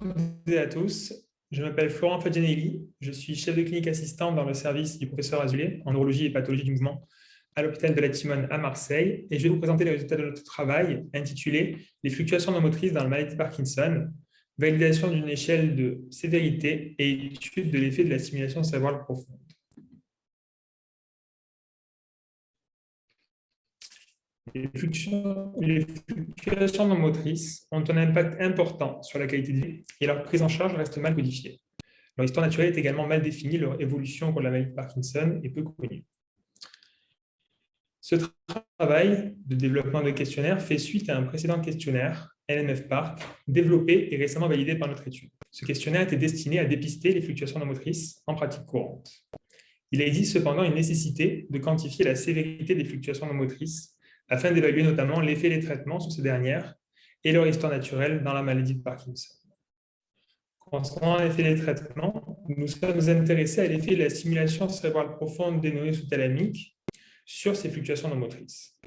toutes et à tous. Je m'appelle Florent Fagianelli. Je suis chef de clinique assistant dans le service du professeur Azoulay en neurologie et pathologie du mouvement à l'hôpital de la Timone à Marseille. Et je vais vous présenter les résultats de notre travail intitulé « Les fluctuations non motrices dans la maladie de Parkinson, validation d'une échelle de sévérité et étude de l'effet de la stimulation cérébrale profonde ». Les fluctuations non motrices ont un impact important sur la qualité de vie et leur prise en charge reste mal codifiée. Leur histoire naturelle est également mal définie, leur évolution contre la maladie de Parkinson est peu connue. Ce travail de développement de questionnaire fait suite à un précédent questionnaire, LMF-PARC, développé et récemment validé par notre étude. Ce questionnaire était destiné à dépister les fluctuations non motrices en pratique courante. Il existe cependant une nécessité de quantifier la sévérité des fluctuations non motrices afin d'évaluer notamment l'effet des traitements sur ces dernières et leur histoire naturelle dans la maladie de Parkinson. Concernant l'effet des traitements, nous sommes intéressés à l'effet de la stimulation cérébrale profonde des neurones sous-thalamiques sur ces fluctuations non motrices.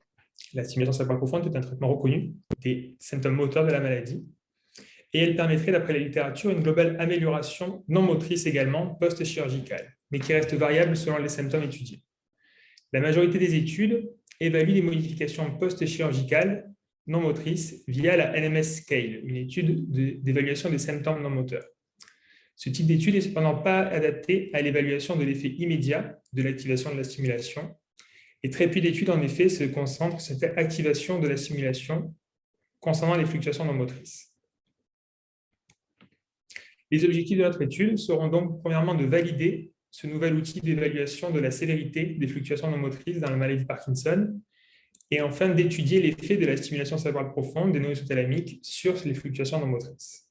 La stimulation cérébrale profonde est un traitement reconnu des symptômes moteurs de la maladie et elle permettrait, d'après la littérature, une globale amélioration non motrice également post-chirurgicale, mais qui reste variable selon les symptômes étudiés. La majorité des études évalue les modifications post-chirurgicales non motrices via la NMS Scale, une étude d'évaluation des symptômes non moteurs. Ce type d'étude n'est cependant pas adapté à l'évaluation de l'effet immédiat de l'activation de la stimulation, et très peu d'études en effet se concentrent sur cette activation de la stimulation concernant les fluctuations non motrices. Les objectifs de notre étude seront donc premièrement de valider ce nouvel outil d'évaluation de la sévérité des fluctuations non motrices dans la maladie de Parkinson, et enfin d'étudier l'effet de la stimulation cérébrale profonde des neurones sous-thalamiques sur les fluctuations non motrices.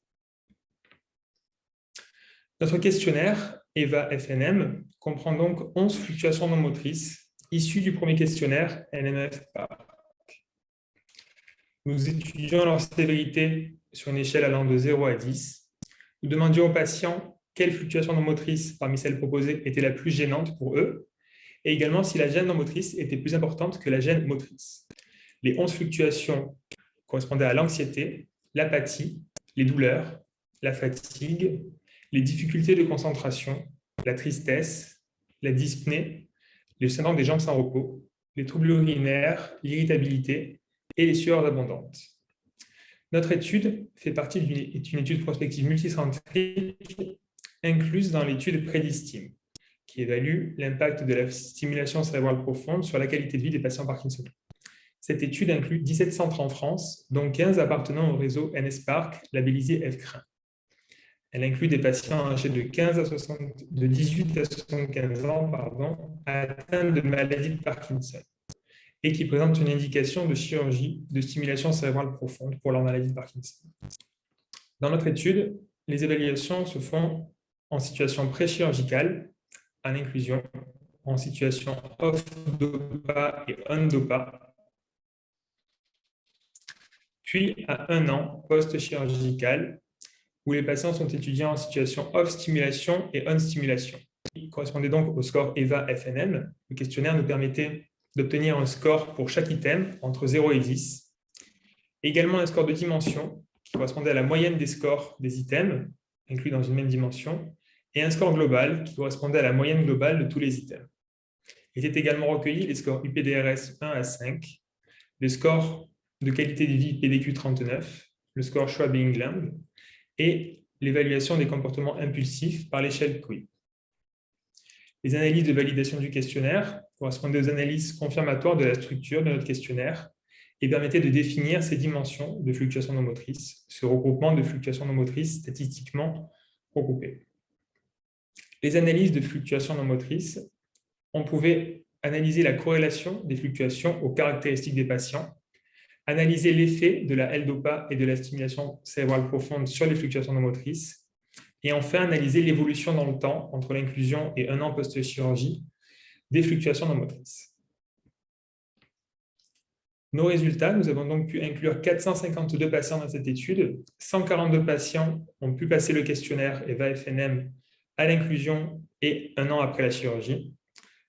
Notre questionnaire EVA-FNM comprend donc 11 fluctuations non motrices issues du premier questionnaire LMF-PARC. Nous étudions leur sévérité sur une échelle allant de 0 à 10. Nous demandions aux patients quelle fluctuation non motrice parmi celles proposées était la plus gênante pour eux, et également si la gêne non motrice était plus importante que la gêne motrice. Les 11 fluctuations correspondaient à l'anxiété, l'apathie, les douleurs, la fatigue, les difficultés de concentration, la tristesse, la dyspnée, le syndrome des jambes sans repos, les troubles urinaires, l'irritabilité et les sueurs abondantes. Notre étude fait partie d'une étude prospective multicentrique incluse dans l'étude PREDISTIM, qui évalue l'impact de la stimulation cérébrale profonde sur la qualité de vie des patients Parkinson. Cette étude inclut 17 centres en France, dont 15 appartenant au réseau NS-PARC labellisé FCRIN. Elle inclut des patients âgés de 18 à 75 ans atteints de maladie de Parkinson et qui présentent une indication de chirurgie de stimulation cérébrale profonde pour leur maladie de Parkinson. Dans notre étude, les évaluations se font en situation pré-chirurgicale, en inclusion, en situation off-DOPA et on-DOPA, puis à 1 an post-chirurgical, où les patients sont étudiés en situation off-stimulation et on-stimulation. Il correspondait donc au score EVA-FNM. Le questionnaire nous permettait d'obtenir un score pour chaque item entre 0 et 10. Également un score de dimension qui correspondait à la moyenne des scores des items, inclus dans une même dimension, et un score global qui correspondait à la moyenne globale de tous les items. Il était également recueilli les scores UPDRS 1 à 5, le score de qualité de vie PDQ 39, le score Schwab-England, et l'évaluation des comportements impulsifs par l'échelle QI. Les analyses de validation du questionnaire correspondaient aux analyses confirmatoires de la structure de notre questionnaire et permettaient de définir ces dimensions de fluctuations non motrices, ce regroupement de fluctuations non motrices statistiquement regroupées. Les analyses de fluctuations non motrices, on pouvait analyser la corrélation des fluctuations aux caractéristiques des patients, analyser l'effet de la L-DOPA et de la stimulation cérébrale profonde sur les fluctuations non motrices, et enfin analyser l'évolution dans le temps entre l'inclusion et 1 an post-chirurgie des fluctuations non motrices. Nos résultats, nous avons donc pu inclure 452 patients dans cette étude. 142 patients ont pu passer le questionnaire EVA-FNM à l'inclusion et 1 an après la chirurgie.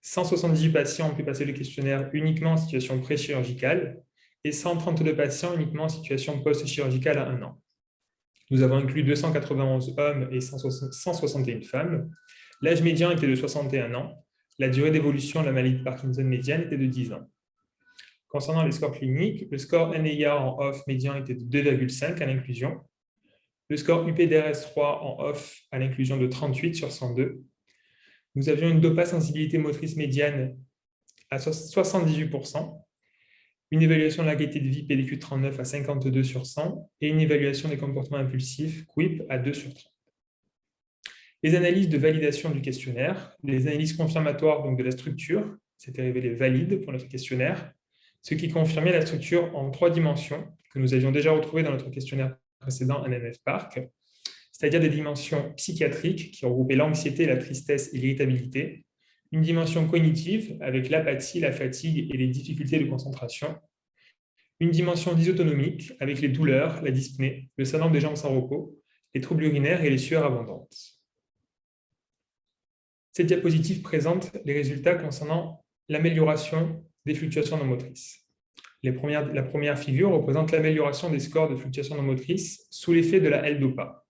178 patients ont pu passer le questionnaire uniquement en situation pré-chirurgicale et 132 patients uniquement en situation post-chirurgicale à 1 an. Nous avons inclus 291 hommes et 161 femmes. L'âge médian était de 61 ans. La durée d'évolution de la maladie de Parkinson médiane était de 10 ans. Concernant les scores cliniques, le score NAIA en off médian était de 2,5 à l'inclusion. Le score UPDRS3 en off à l'inclusion de 38 sur 102. Nous avions une DOPA sensibilité motrice médiane à 78%, une évaluation de la qualité de vie PDQ-39 à 52 sur 100 et une évaluation des comportements impulsifs QUIP à 2 sur 30. Les analyses de validation du questionnaire, les analyses confirmatoires donc de la structure, s'étaient révélées valides pour notre questionnaire, ce qui confirmait la structure en 3 dimensions que nous avions déjà retrouvées dans notre questionnaire précédent NMF-PARC, c'est-à-dire des dimensions psychiatriques qui regroupaient l'anxiété, la tristesse et l'irritabilité, une dimension cognitive avec l'apathie, la fatigue et les difficultés de concentration, une dimension dysautonomique avec les douleurs, la dyspnée, le syndrome des jambes sans repos, les troubles urinaires et les sueurs abondantes. Cette diapositive présente les résultats concernant l'amélioration des fluctuations non motrices. La première figure représente l'amélioration des scores de fluctuations non motrices sous l'effet de la L-DOPA.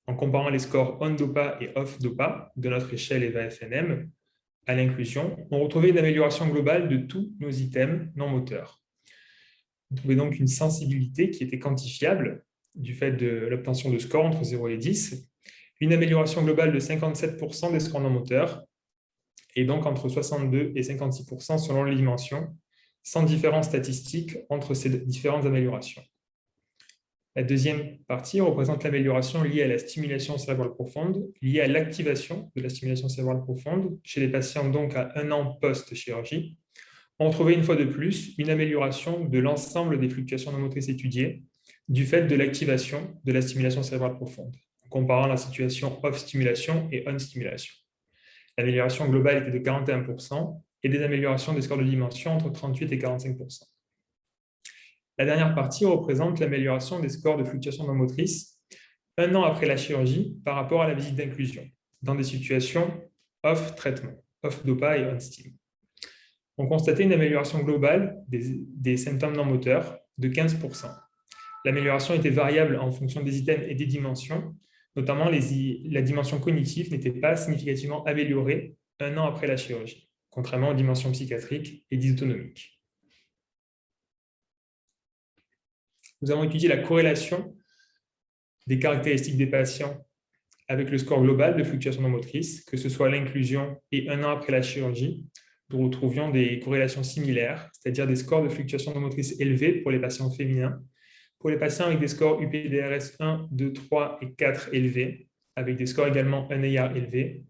En comparant les scores on-DOPA et off-DOPA de notre échelle EVA-FNM à l'inclusion, on retrouvait une amélioration globale de tous nos items non moteurs. On trouvait donc une sensibilité qui était quantifiable du fait de l'obtention de scores entre 0 et 10, une amélioration globale de 57% des scores non moteurs, et donc entre 62 et 56% selon les dimensions, sans différence statistique entre ces différentes améliorations. La deuxième partie représente l'amélioration liée à la stimulation cérébrale profonde, liée à l'activation de la stimulation cérébrale profonde chez les patients donc à 1 an post-chirurgie. On retrouvait une fois de plus une amélioration de l'ensemble des fluctuations non motrices étudiées du fait de l'activation de la stimulation cérébrale profonde, en comparant la situation off-stimulation et on-stimulation. L'amélioration globale était de 41% et des améliorations des scores de dimension entre 38 et 45%. La dernière partie représente l'amélioration des scores de fluctuation non motrice 1 an après la chirurgie par rapport à la visite d'inclusion, dans des situations off-traitement, off-DOPA et on-stim. On constatait une amélioration globale des symptômes non moteurs de 15%. L'amélioration était variable en fonction des items et des dimensions, notamment la dimension cognitive n'était pas significativement améliorée 1 an après la chirurgie, contrairement aux dimensions psychiatriques et dysautonomiques. Nous avons étudié la corrélation des caractéristiques des patients avec le score global de fluctuation non motrice, que ce soit à l'inclusion et 1 an après la chirurgie. Nous retrouvions des corrélations similaires, c'est-à-dire des scores de fluctuation non motrice élevés pour les patients féminins, pour les patients avec des scores UPDRS 1, 2, 3 et 4 élevés, avec des scores également NAIA élevés,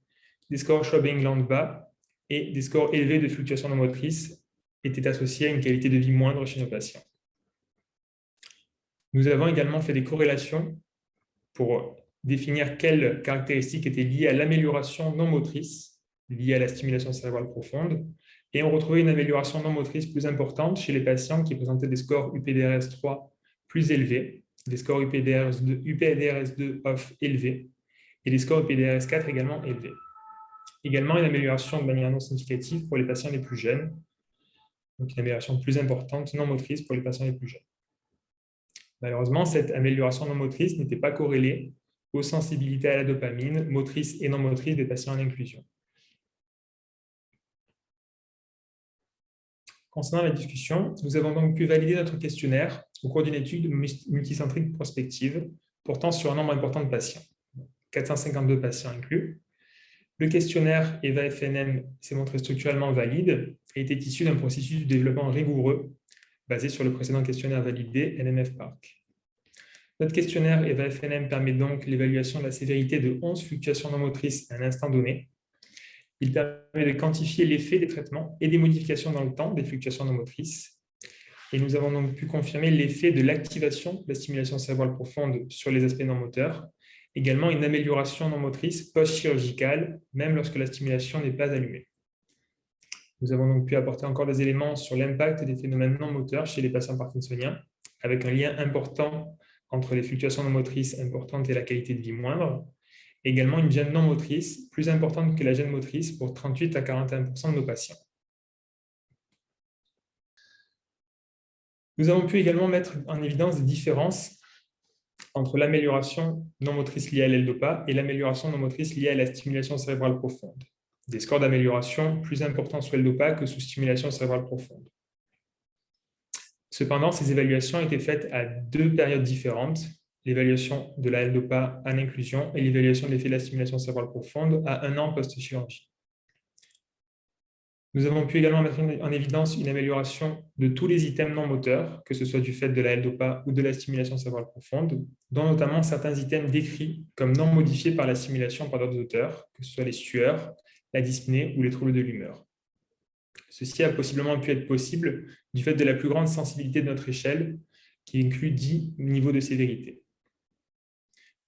des scores Schwab-England bas et des scores élevés de fluctuation non motrice étaient associés à une qualité de vie moindre chez nos patients. Nous avons également fait des corrélations pour définir quelles caractéristiques étaient liées à l'amélioration non motrice, liée à la stimulation cérébrale profonde, et on retrouvait une amélioration non motrice plus importante chez les patients qui présentaient des scores UPDRS 3 plus élevés, des scores UPDRS2 off élevés, et des scores UPDRS 4 également élevés. Également, une amélioration de manière non significative pour les patients les plus jeunes, donc une amélioration plus importante non motrice pour les patients les plus jeunes. Malheureusement, cette amélioration non motrice n'était pas corrélée aux sensibilités à la dopamine, motrice et non motrice des patients en inclusion. Concernant la discussion, nous avons donc pu valider notre questionnaire au cours d'une étude multicentrique prospective portant sur un nombre important de patients, 452 patients inclus. Le questionnaire EVA-FNM s'est montré structurellement valide et était issu d'un processus de développement rigoureux basé sur le précédent questionnaire validé NMF-PARC. Notre questionnaire EVA-FNM permet donc l'évaluation de la sévérité de 11 fluctuations non motrices à un instant donné. Il permet de quantifier l'effet des traitements et des modifications dans le temps des fluctuations non motrices. Et nous avons donc pu confirmer l'effet de l'activation de la stimulation cérébrale profonde sur les aspects non moteurs, également une amélioration non motrice post-chirurgicale, même lorsque la stimulation n'est pas allumée. Nous avons donc pu apporter encore des éléments sur l'impact des phénomènes non moteurs chez les patients parkinsoniens, avec un lien important entre les fluctuations non motrices importantes et la qualité de vie moindre. Également une gêne non motrice plus importante que la gêne motrice pour 38 à 41% de nos patients. Nous avons pu également mettre en évidence des différences entre l'amélioration non motrice liée à l'L-DOPA et l'amélioration non motrice liée à la stimulation cérébrale profonde. Des scores d'amélioration plus importants sous L-DOPA que sous stimulation cérébrale profonde. Cependant, ces évaluations étaient faites à deux périodes différentes, l'évaluation de la L-DOPA à l'inclusion et l'évaluation de l'effet de la stimulation cérébrale profonde à 1 an post-chirurgie. Nous avons pu également mettre en évidence une amélioration de tous les items non moteurs, que ce soit du fait de la L-DOPA ou de la stimulation cérébrale profonde, dont notamment certains items décrits comme non modifiés par la stimulation par d'autres auteurs, que ce soit les sueurs, la dyspnée ou les troubles de l'humeur. Ceci a possiblement pu être possible du fait de la plus grande sensibilité de notre échelle, qui inclut 10 niveaux de sévérité.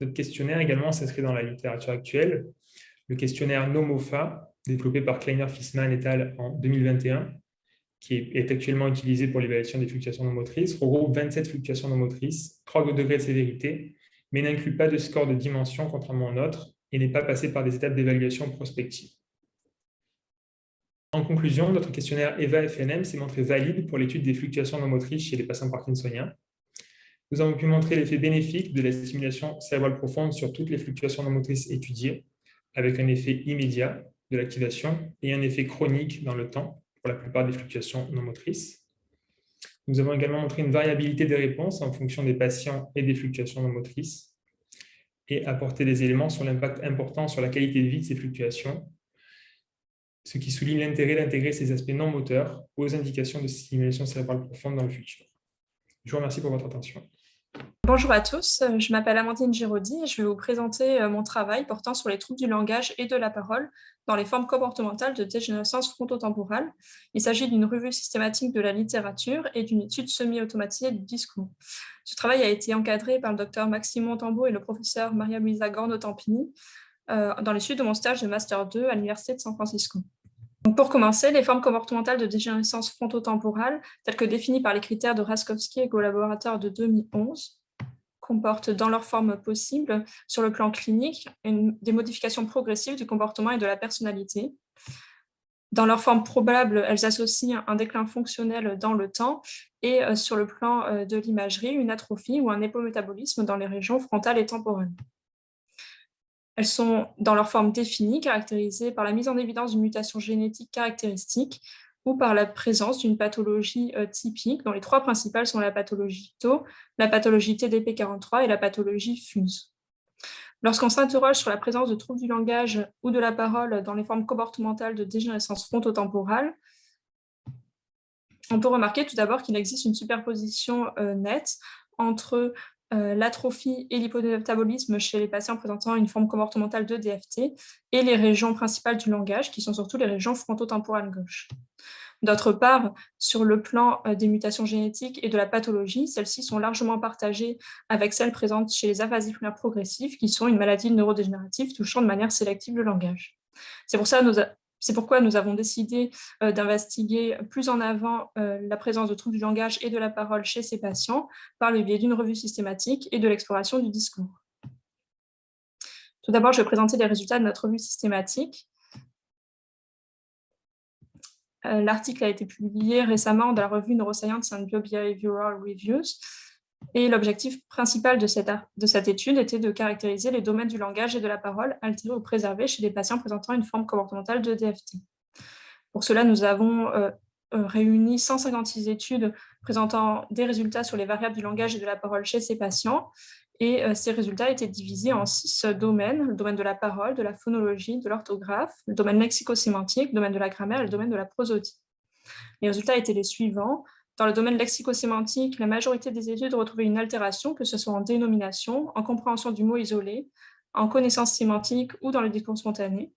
Notre questionnaire également s'inscrit dans la littérature actuelle. Le questionnaire NOMOFA, développé par Kleiner-Fissmann et al. En 2021, qui est actuellement utilisé pour l'évaluation des fluctuations non motrices, regroupe 27 fluctuations non motrices, 3 degrés de sévérité, mais n'inclut pas de score de dimension contrairement au nôtre et n'est pas passé par des étapes d'évaluation prospectives. En conclusion, notre questionnaire EVA-FNM s'est montré valide pour l'étude des fluctuations non motrices chez les patients parkinsoniens. Nous avons pu montrer l'effet bénéfique de la stimulation cérébrale profonde sur toutes les fluctuations non motrices étudiées, avec un effet immédiat de l'activation et un effet chronique dans le temps pour la plupart des fluctuations non motrices. Nous avons également montré une variabilité des réponses en fonction des patients et des fluctuations non motrices et apporté des éléments sur l'impact important sur la qualité de vie de ces fluctuations, ce qui souligne l'intérêt d'intégrer ces aspects non moteurs aux indications de stimulation cérébrale profonde dans le futur. Je vous remercie pour votre attention. Bonjour à tous, je m'appelle Amandine Giraudy et je vais vous présenter mon travail portant sur les troubles du langage et de la parole dans les formes comportementales de dégénérescence frontotemporale. Il s'agit d'une revue systématique de la littérature et d'une étude semi-automatisée du discours. Ce travail a été encadré par le docteur Maxime Montambeau et le professeur Maria-Luisa Gorno-Tampini dans les suites de mon stage de Master 2 à l'Université de San Francisco. Donc pour commencer, les formes comportementales de dégénérescence frontotemporale, telles que définies par les critères de Raskowski et collaborateurs de 2011, comportent dans leur forme possible, sur le plan clinique, des modifications progressives du comportement et de la personnalité. Dans leur forme probable, elles associent un déclin fonctionnel dans le temps et sur le plan de l'imagerie, une atrophie ou un hypométabolisme dans les régions frontales et temporales. Elles sont dans leur forme définie, caractérisées par la mise en évidence d'une mutation génétique caractéristique ou par la présence d'une pathologie typique, dont les trois principales sont la pathologie TO, la pathologie TDP43 et la pathologie FUSE. Lorsqu'on s'interroge sur la présence de troubles du langage ou de la parole dans les formes comportementales de dégénérescence frontotemporale, on peut remarquer tout d'abord qu'il existe une superposition nette entre l'atrophie et l'hypométabolisme chez les patients présentant une forme comportementale de DFT et les régions principales du langage, qui sont surtout les régions frontotemporales gauche. D'autre part, sur le plan des mutations génétiques et de la pathologie, celles-ci sont largement partagées avec celles présentes chez les aphasies primaires progressives, qui sont une maladie neurodégénérative touchant de manière sélective le langage. C'est pourquoi nous avons décidé d'investiguer plus en avant la présence de troubles du langage et de la parole chez ces patients par le biais d'une revue systématique et de l'exploration du discours. Tout d'abord, je vais présenter les résultats de notre revue systématique. L'article a été publié récemment dans la revue Neuroscience and Biobehavioral Reviews. Et l'objectif principal de cette étude était de caractériser les domaines du langage et de la parole altérés ou préservés chez les patients présentant une forme comportementale de DFT. Pour cela, nous avons réuni 156 études présentant des résultats sur les variables du langage et de la parole chez ces patients. Et ces résultats étaient divisés en 6 domaines: le domaine de la parole, de la phonologie, de l'orthographe, le domaine lexico-sémantique, le domaine de la grammaire et le domaine de la prosodie. Les résultats étaient les suivants. Dans le domaine lexico-sémantique, la majorité des études retrouvaient une altération, que ce soit en dénomination, en compréhension du mot isolé, en connaissance sémantique ou dans le discours spontané.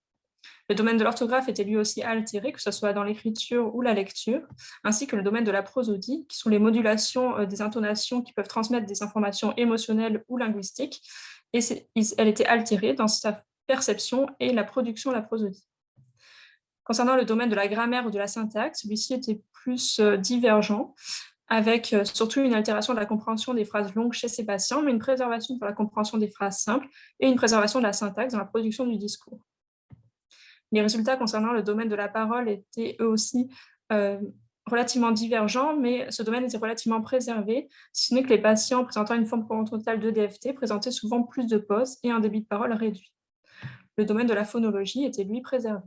Le domaine de l'orthographe était lui aussi altéré, que ce soit dans l'écriture ou la lecture, ainsi que le domaine de la prosodie, qui sont les modulations des intonations qui peuvent transmettre des informations émotionnelles ou linguistiques, et elle était altérée dans sa perception et la production de la prosodie. Concernant le domaine de la grammaire ou de la syntaxe, celui-ci était plus divergent, avec surtout une altération de la compréhension des phrases longues chez ces patients, mais une préservation pour la compréhension des phrases simples et une préservation de la syntaxe dans la production du discours. Les résultats concernant le domaine de la parole étaient eux aussi relativement divergent, mais ce domaine était relativement préservé, si ce n'est que les patients présentant une forme comportementale de DFT présentaient souvent plus de pauses et un débit de parole réduit. Le domaine de la phonologie était, lui, préservé.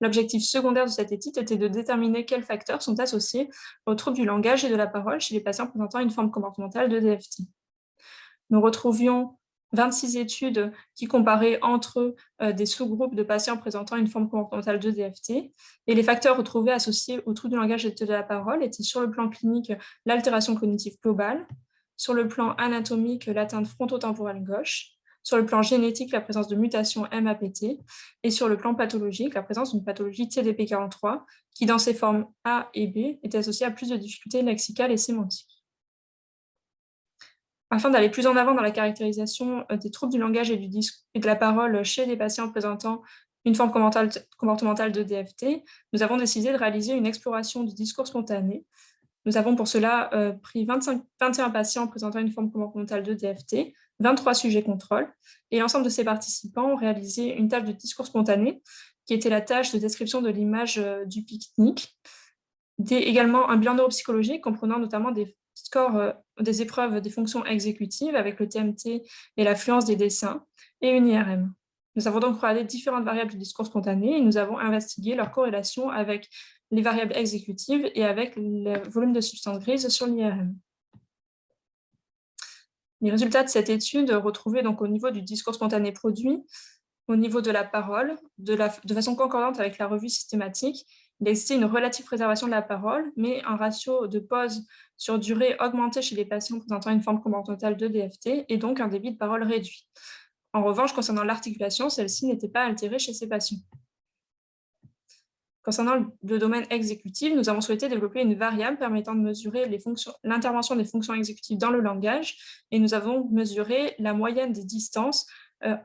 L'objectif secondaire de cette étude était de déterminer quels facteurs sont associés aux troubles du langage et de la parole chez les patients présentant une forme comportementale de DFT. Nous retrouvions 26 études qui comparaient entre eux des sous-groupes de patients présentant une forme comportementale de DFT, et les facteurs retrouvés associés aux troubles du langage et de la parole étaient sur le plan clinique l'altération cognitive globale, sur le plan anatomique l'atteinte frontotemporale gauche, sur le plan génétique la présence de mutations MAPT, et sur le plan pathologique la présence d'une pathologie TDP43 qui, dans ses formes A et B, était associée à plus de difficultés lexicales et sémantiques. Afin d'aller plus en avant dans la caractérisation des troubles du langage et de la parole chez les patients présentant une forme comportementale de DFT, nous avons décidé de réaliser une exploration du discours spontané. Nous avons pour cela pris 21 patients présentant une forme comportementale de DFT, 23 sujets contrôle, et l'ensemble de ces participants ont réalisé une tâche de discours spontané, qui était la tâche de description de l'image du pique-nique, également un bilan neuropsychologique comprenant notamment des scores des épreuves des fonctions exécutives avec le TMT et l'affluence des dessins, et une IRM. Nous avons donc regardé différentes variables du discours spontané et nous avons investigué leur corrélation avec les variables exécutives et avec le volume de substance grise sur l'IRM. Les résultats de cette étude retrouvés donc au niveau du discours spontané produit, au niveau de la parole, de façon concordante avec la revue systématique, il existait une relative préservation de la parole, mais un ratio de pause sur durée augmenté chez les patients présentant une forme comportementale de DFT et donc un débit de parole réduit. En revanche, concernant l'articulation, celle-ci n'était pas altérée chez ces patients. Concernant le domaine exécutif, nous avons souhaité développer une variable permettant de mesurer l'intervention des fonctions exécutives dans le langage, et nous avons mesuré la moyenne des distances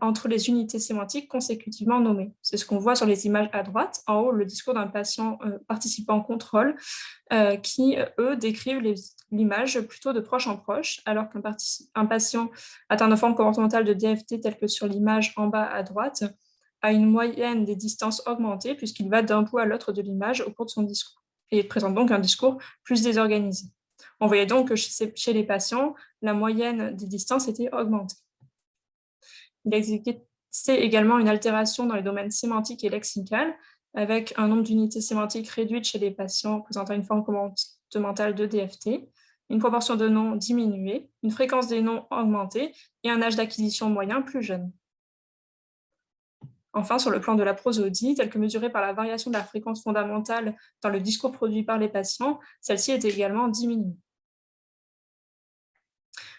entre les unités sémantiques consécutivement nommées. C'est ce qu'on voit sur les images à droite. En haut, le discours d'un patient participant contrôle qui, eux, décrivent l'image plutôt de proche en proche, alors qu'un patient atteint de forme comportementale de DFT, telle que sur l'image en bas à droite, a une moyenne des distances augmentées puisqu'il va d'un bout à l'autre de l'image au cours de son discours et présente donc un discours plus désorganisé. On voyait donc que chez les patients, la moyenne des distances était augmentée. Il existait également une altération dans les domaines sémantiques et lexical, avec un nombre d'unités sémantiques réduites chez les patients présentant une forme comportementale de DFT, une proportion de noms diminuée, une fréquence des noms augmentée et un âge d'acquisition moyen plus jeune. Enfin, sur le plan de la prosodie, telle que mesurée par la variation de la fréquence fondamentale dans le discours produit par les patients, celle-ci est également diminuée.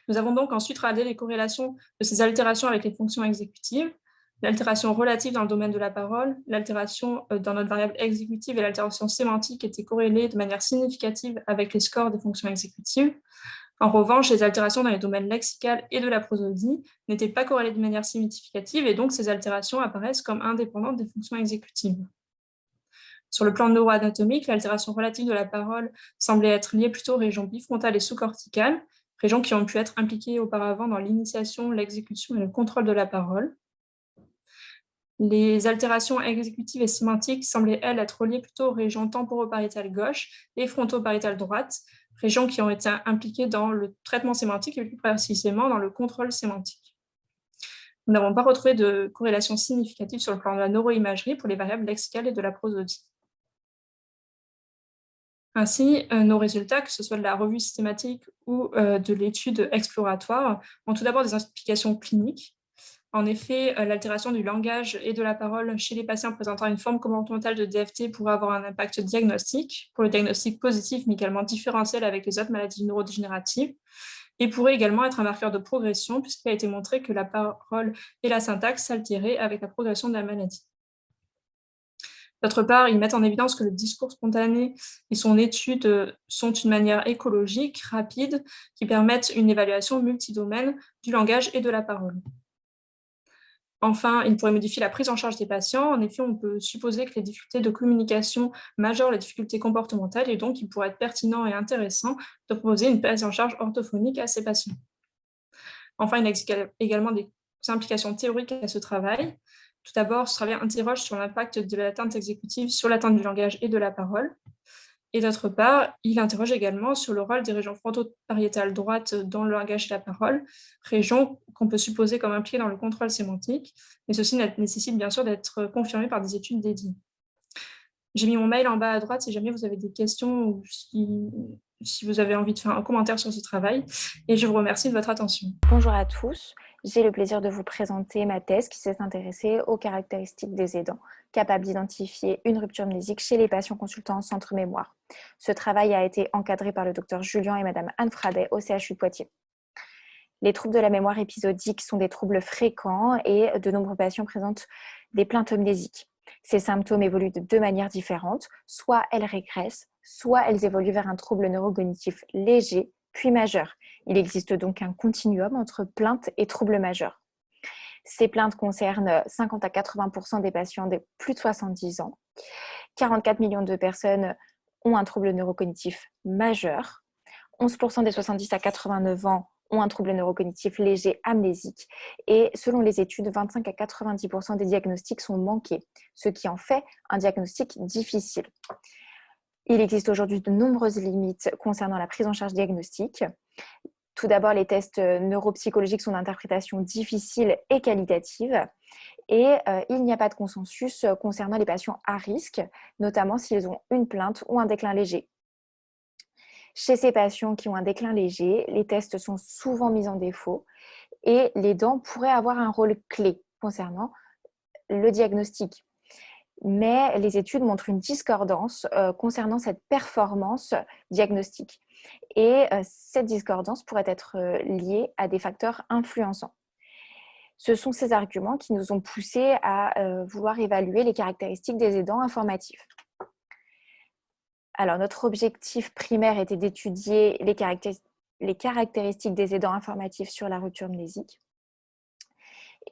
Nous avons donc ensuite regardé les corrélations de ces altérations avec les fonctions exécutives, l'altération relative dans le domaine de la parole, l'altération dans notre variable exécutive et l'altération sémantique étaient corrélées de manière significative avec les scores des fonctions exécutives. En revanche, les altérations dans les domaines lexical et de la prosodie n'étaient pas corrélées de manière significative et donc ces altérations apparaissent comme indépendantes des fonctions exécutives. Sur le plan neuroanatomique, l'altération relative de la parole semblait être liée plutôt aux régions bifrontales et sous-corticales, régions qui ont pu être impliquées auparavant dans l'initiation, l'exécution et le contrôle de la parole. Les altérations exécutives et sémantiques semblaient, elles, être reliées plutôt aux régions temporopariétales gauche et frontopariétales droite, régions qui ont été impliquées dans le traitement sémantique et plus précisément dans le contrôle sémantique. Nous n'avons pas retrouvé de corrélation significative sur le plan de la neuroimagerie pour les variables lexicales et de la prosodie. Ainsi, nos résultats, que ce soit de la revue systématique ou de l'étude exploratoire, ont tout d'abord des implications cliniques. En effet, l'altération du langage et de la parole chez les patients présentant une forme comportementale de DFT pourrait avoir un impact diagnostique, pour le diagnostic positif, mais également différentiel avec les autres maladies neurodégénératives, et pourrait également être un marqueur de progression, puisqu'il a été montré que la parole et la syntaxe s'altéraient avec la progression de la maladie. D'autre part, ils mettent en évidence que le discours spontané et son étude sont une manière écologique, rapide, qui permettent une évaluation multidomaine du langage et de la parole. Enfin, il pourrait modifier la prise en charge des patients. En effet, on peut supposer que les difficultés de communication majorent les difficultés comportementales et donc il pourrait être pertinent et intéressant de proposer une prise en charge orthophonique à ces patients. Enfin, il existe également des implications théoriques à ce travail. Tout d'abord, ce travail interroge sur l'impact de l'atteinte exécutive sur l'atteinte du langage et de la parole. Et d'autre part, il interroge également sur le rôle des régions fronto-pariétales droites dans le langage et la parole, régions qu'on peut supposer comme impliquées dans le contrôle sémantique, mais ceci nécessite bien sûr d'être confirmé par des études dédiées. J'ai mis mon mail en bas à droite si jamais vous avez des questions ou si vous avez envie de faire un commentaire sur ce travail, et je vous remercie de votre attention. Bonjour à tous, j'ai le plaisir de vous présenter ma thèse qui s'est intéressée aux caractéristiques des aidants, capables d'identifier une rupture mnésique chez les patients consultants en centre mémoire. Ce travail a été encadré par le Dr Julien et Madame Anne Fradet au CHU de Poitiers. Les troubles de la mémoire épisodique sont des troubles fréquents et de nombreux patients présentent des plaintes mnésiques. Ces symptômes évoluent de deux manières différentes, soit elles régressent, soit elles évoluent vers un trouble neurocognitif léger, puis majeur. Il existe donc un continuum entre plaintes et troubles majeurs. Ces plaintes concernent 50 à 80% des patients de plus de 70 ans. 44 millions de personnes ont un trouble neurocognitif majeur. 11% des 70 à 89 ans ont un trouble neurocognitif léger amnésique et selon les études, 25 à 90% des diagnostics sont manqués, ce qui en fait un diagnostic difficile. Il existe aujourd'hui de nombreuses limites concernant la prise en charge diagnostique. Tout d'abord, les tests neuropsychologiques sont d'interprétation difficile et qualitative et il n'y a pas de consensus concernant les patients à risque, notamment s'ils ont une plainte ou un déclin léger. Chez ces patients qui ont un déclin léger, les tests sont souvent mis en défaut et les dents pourraient avoir un rôle clé concernant le diagnostic. Mais les études montrent une discordance concernant cette performance diagnostique. Et cette discordance pourrait être liée à des facteurs influençants. Ce sont ces arguments qui nous ont poussés à vouloir évaluer les caractéristiques des aidants informatifs. Alors, notre objectif primaire était d'étudier les caractéristiques des aidants informatifs sur la rupture mnésique.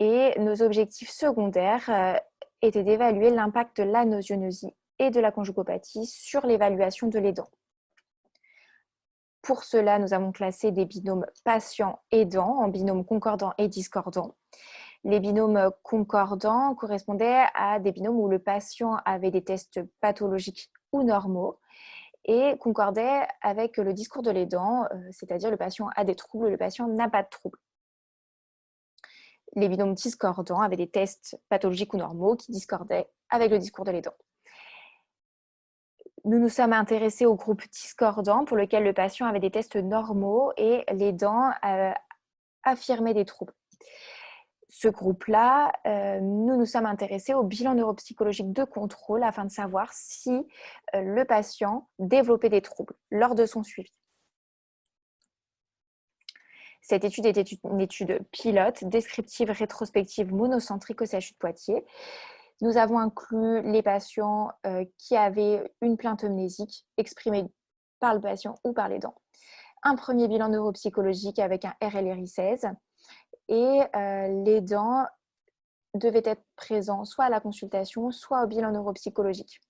Et nos objectifs secondaires étaient d'évaluer l'impact de l'anosognosie et de la conjugopathie sur l'évaluation de l'aidant. Pour cela, nous avons classé des binômes patient-aidant en binômes concordants et discordants. Les binômes concordants correspondaient à des binômes où le patient avait des tests pathologiques ou normaux et concordaient avec le discours de l'aidant, c'est-à-dire le patient a des troubles, le patient n'a pas de troubles. Les binômes discordants avaient des tests pathologiques ou normaux qui discordaient avec le discours de l'aidant. Nous nous sommes intéressés au groupe discordant pour lequel le patient avait des tests normaux et l'aidant affirmait des troubles. Ce groupe-là, nous nous sommes intéressés au bilan neuropsychologique de contrôle afin de savoir si le patient développait des troubles lors de son suivi. Cette étude était une étude pilote, descriptive, rétrospective, monocentrique au CHU de Poitiers. Nous avons inclus les patients qui avaient une plainte mnésique exprimée par le patient ou par l'aidant. Un premier bilan neuropsychologique avec un RLRI-16 et l'aidant devait être présent soit à la consultation, soit au bilan neuropsychologique.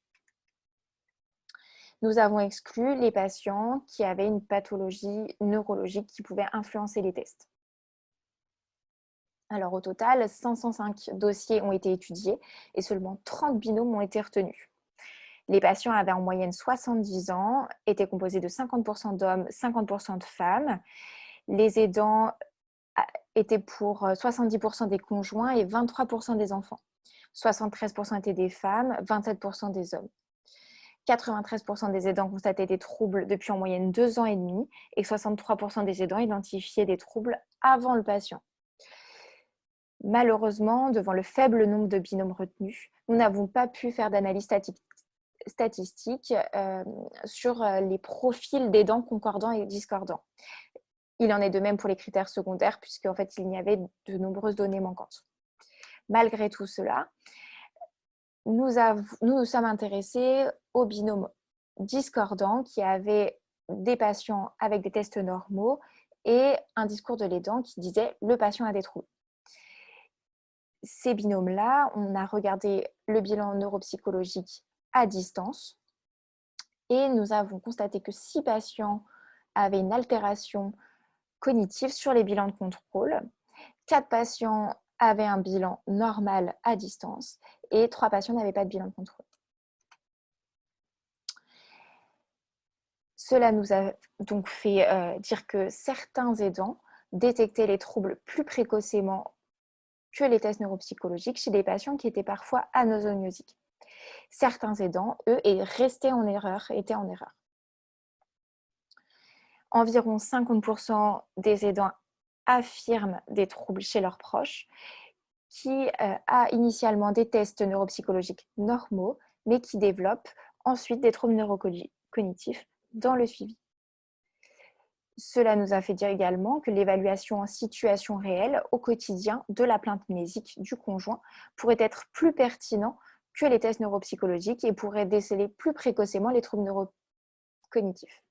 Nous avons exclu les patients qui avaient une pathologie neurologique qui pouvait influencer les tests. Alors au total, 505 dossiers ont été étudiés et seulement 30 binômes ont été retenus. Les patients avaient en moyenne 70 ans, étaient composés de 50% d'hommes, 50% de femmes. Les aidants étaient pour 70% des conjoints et 23% des enfants. 73% étaient des femmes, 27% des hommes. 93% des aidants constataient des troubles depuis en moyenne 2 ans et demi et 63% des aidants identifiaient des troubles avant le patient. Malheureusement, devant le faible nombre de binômes retenus, nous n'avons pas pu faire d'analyse statistique sur les profils d'aidants concordants et discordants. Il en est de même pour les critères secondaires, puisqu'en fait, il y avait de nombreuses données manquantes. Malgré tout cela, nous nous sommes intéressés aux binômes discordants qui avaient des patients avec des tests normaux et un discours de l'aidant qui disait « le patient a des troubles ». Ces binômes-là, on a regardé le bilan neuropsychologique à distance et nous avons constaté que 6 patients avaient une altération cognitive sur les bilans de contrôle. 4 patients avaient un bilan normal à distance et 3 patients n'avaient pas de bilan de contrôle. Cela nous a donc fait dire que certains aidants détectaient les troubles plus précocement que les tests neuropsychologiques chez des patients qui étaient parfois anosognosiques. Certains aidants, eux, étaient en erreur. Environ 50% des aidants affirment des troubles chez leurs proches, qui a initialement des tests neuropsychologiques normaux, mais qui développent ensuite des troubles neurocognitifs dans le suivi. Cela nous a fait dire également que l'évaluation en situation réelle au quotidien de la plainte mnésique du conjoint pourrait être plus pertinent que les tests neuropsychologiques et pourrait déceler plus précocement les troubles neurocognitifs.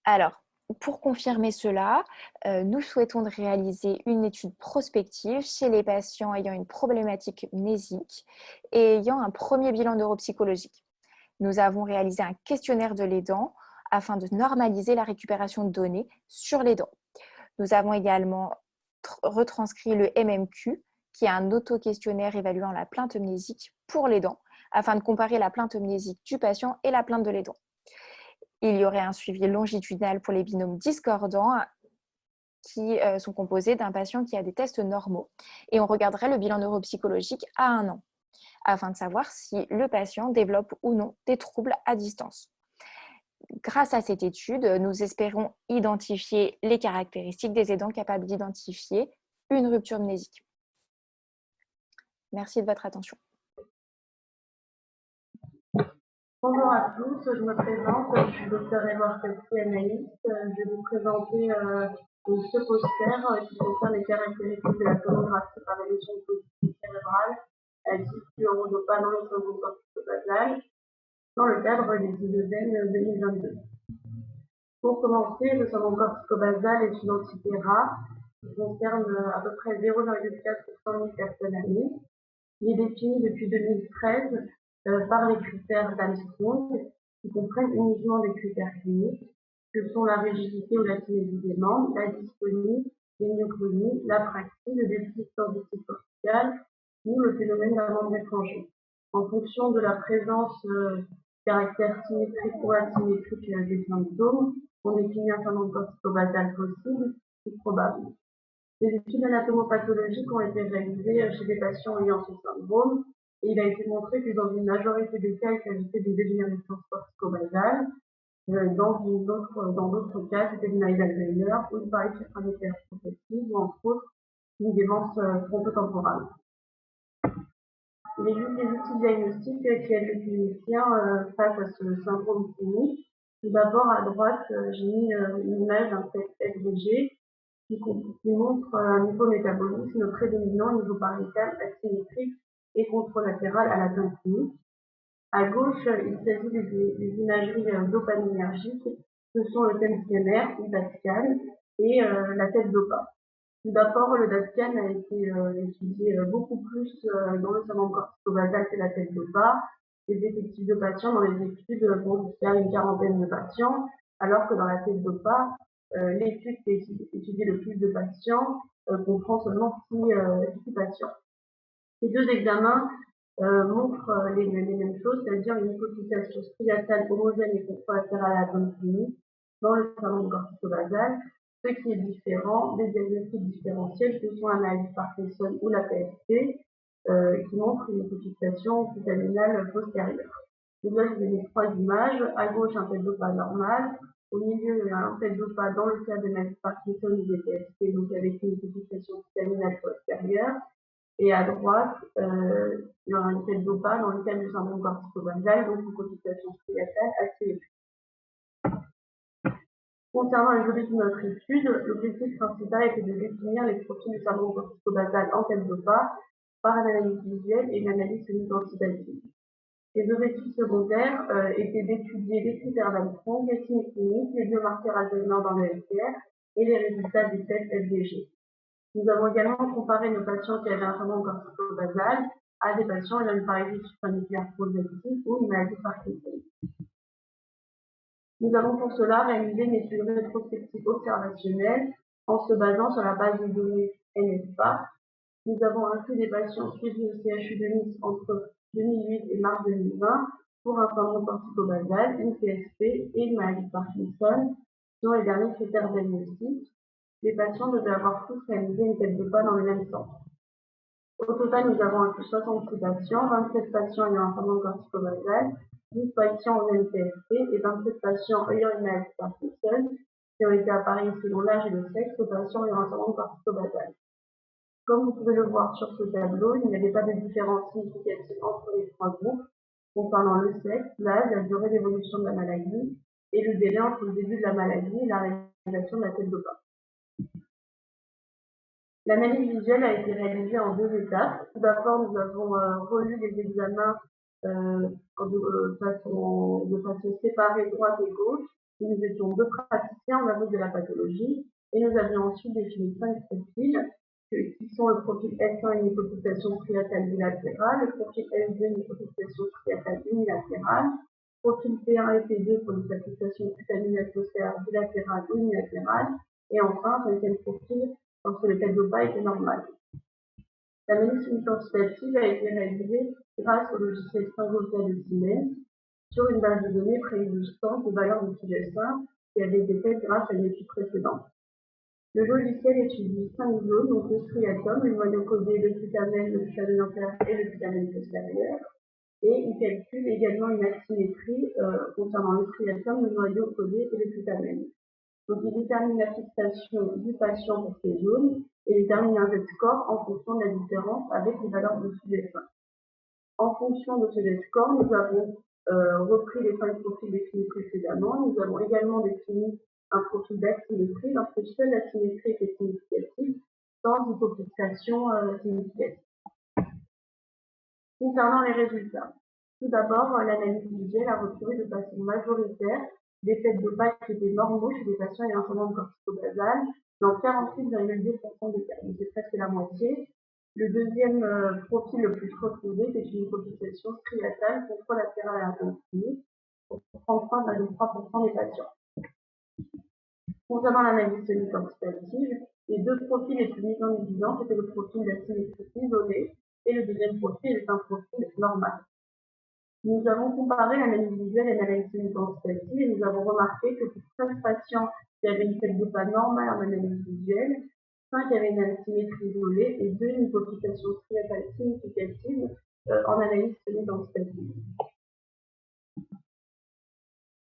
Alors, pour confirmer cela, nous souhaitons réaliser une étude prospective chez les patients ayant une problématique mnésique et ayant un premier bilan neuropsychologique. Nous avons réalisé un questionnaire de l'aidant afin de normaliser la récupération de données sur l'aidant. Nous avons également retranscrit le MMQ, qui est un auto-questionnaire évaluant la plainte mnésique pour l'aidant, afin de comparer la plainte mnésique du patient et la plainte de l'aidant. Il y aurait un suivi longitudinal pour les binômes discordants qui sont composés d'un patient qui a des tests normaux. Et on regarderait le bilan neuropsychologique à 1 an, afin de savoir si le patient développe ou non des troubles à distance. Grâce à cette étude, nous espérons identifier les caractéristiques des aidants capables d'identifier une rupture mnésique. Merci de votre attention. Bonjour à tous, je me présente, je suis Dr Édouard Pesquet, analyste. Je vais vous présenter ce poster qui concerne les caractéristiques de la tomographie par émission positive cérébrale située en Rhodopa dans le syndrome corticobasal dans le cadre des IDEN 2022. Pour commencer, le syndrome corticobasal est une entité rare qui concerne à peu près 0,4 pour 100 000 personnes années. Il est défini depuis 2013 par les critères d'Armstrong qui comprennent uniquement des critères cliniques que sont la rigidité ou la symétrie des membres, la dystonie, l'hémiochronie, l'apraxie, le déficit sensitif cortical ou le phénomène d'un membre étranger. En fonction de la présence caractère symétrique ou asymétrique des symptômes, on définit un syndrome corticobasal possible ou probable. Des études anatomopathologiques ont été réalisées chez des patients ayant ce syndrome et il a été montré que dans une majorité des cas, il s'agissait d'une dégénérescence corticobasale. Dans d'autres cas, c'était une Eisenhower ou une paraplégie progressive ou entre autres une démence frontotemporale. Les outils diagnostiques qui aident le clinicien face à ce syndrome clinique. Tout d'abord, à droite, j'ai mis une image d'un test FDG qui montre un hypométabolisme prédominant au niveau pariétal asymétrique et contralatéral à l'atteinte clinique. À gauche, il s'agit des imageries dopaminergiques que sont le TEM-CMR, le DAT-SCAN et la tête DOPA. Tout d'abord, le DAT-SCAN a été étudié beaucoup plus dans le syndrome corticobasal que la tête DOPA. Les effectifs de patients dans les études vont jusqu'à une quarantaine de patients, alors que dans la tête DOPA, l'étude qui a étudié le plus de patients comprend seulement 6 patients. Ces deux examens montrent les mêmes choses, c'est-à-dire une hypocystation striatale homogène et contralatérale à l'atteinte clinique dans le syndrome corticobasal, ce qui est différent des diagnostics différentiels que sont l'analyse Parkinson ou la PSP, qui montrent une hypocystation putaminale postérieure. Donc là, je vous ai mis 3 images. À gauche, un test DOPA normal. Au milieu, un test DOPA dans le cas de l'analyse Parkinson ou des PSP, donc avec une hypocystation putaminale postérieure. Et à droite, il y a un test DOPA dans le cas du syndrome corticobasal, donc une hypocystation striatale asymétrique. Concernant les objectifs de notre étude, l'objectif principal était de définir les profils du syndrome corticobasal en test DOPA par une analyse visuelle et une analyse semi-quantitative. Les objectifs secondaires étaient d'étudier les critères d'Armstrong, les signes cliniques, les biomarqueurs Alzheimer dans le LCR et les résultats des tests FDG. Nous avons également comparé nos patients qui avaient un syndrome corticobasal à des patients ayant une paralysie supranucléaire progressive ou une maladie Parkinson. Nous avons pour cela réalisé une étude rétrospective observationnelle en se basant sur la base de données NSPA. Nous avons inclus des patients suivis au CHU de Nice entre 2008 et mars 2020 pour un syndrome corticobasal, une PSP et une maladie de Parkinson, selon les derniers critères diagnostiques. Les patients devaient avoir tous réalisé une tête de pas dans le même centre. Au total, nous avons inclus 66 patients, 27 patients ayant un syndrome corticobasal, 12 patients ayant une PSP et 27 patients ayant une maladie de Parkinson, qui ont été appareillés selon l'âge et le sexe aux patients ayant un syndrome corticobasal. Comme vous pouvez le voir sur ce tableau, il n'y avait pas de différence significative entre les trois groupes concernant le sexe, l'âge, la durée d'évolution de la maladie et le délai entre le début de la maladie et la réalisation de la tête de pas. L'analyse visuelle a été réalisée en 2 étapes. Tout d'abord, nous avons relu les examens de façon séparée, droite et gauche. Nous étions 2 praticiens en aveu de la pathologie et nous avions ensuite défini 5 profils qui sont le profil S1, une hypopulsation striatale bilatérale, le profil S2, une hypopulsation striatale unilatérale, profil P1 et P2 pour les applications cutanéennes postérieures bilatérales ou unilatérales, et enfin, un 5e profil lorsque le tête de pas était normal. L'analyse quantitative a été réalisée grâce au logiciel Syngota de Siemens sur une base de données préexistante de valeurs de TGS1 qui avait été faite grâce à une étude précédente. Le logiciel étudie 5 zones, donc le striatum, le noyau codé, le putamen, le putamen antérieur et le putamen postérieur. Et il calcule également une asymétrie concernant le striatum, le noyau codé et le putamen. Donc il détermine la fixation du patient pour ces zones et détermine un Z-score en fonction de la différence avec les valeurs de TGS1. En fonction de ce Z-score, nous avons repris les 5 profils définis précédemment. Nous avons également défini un profil d'asymétrie lorsque seule la symétrie était significative, sans hypopulsation significative. Concernant les résultats, tout d'abord, l'analyse visuelle a retrouvé de façon majoritaire des têtes de pas qui étaient normaux chez des patients ayant un syndrome corticobasal dans 48,2% des cas, donc c'est presque la moitié. Le deuxième profil le plus retrouvé, c'est une hypopulsation striatale contralatérale à intensité pour 33,3% des patients. Concernant l'analyse semi-quantitative, les 2 profils les plus mis en évidence étaient le profil d'asymétrie isolée et le deuxième profil est un profil normal. Nous avons comparé l'analyse visuelle et l'analyse semi-quantitative et nous avons remarqué que pour 13 patients qui avaient une tête de pas normale en analyse visuelle, 5 avaient une asymétrie isolée et 2 une hypopulsation striatale significative en analyse semi-quantitative.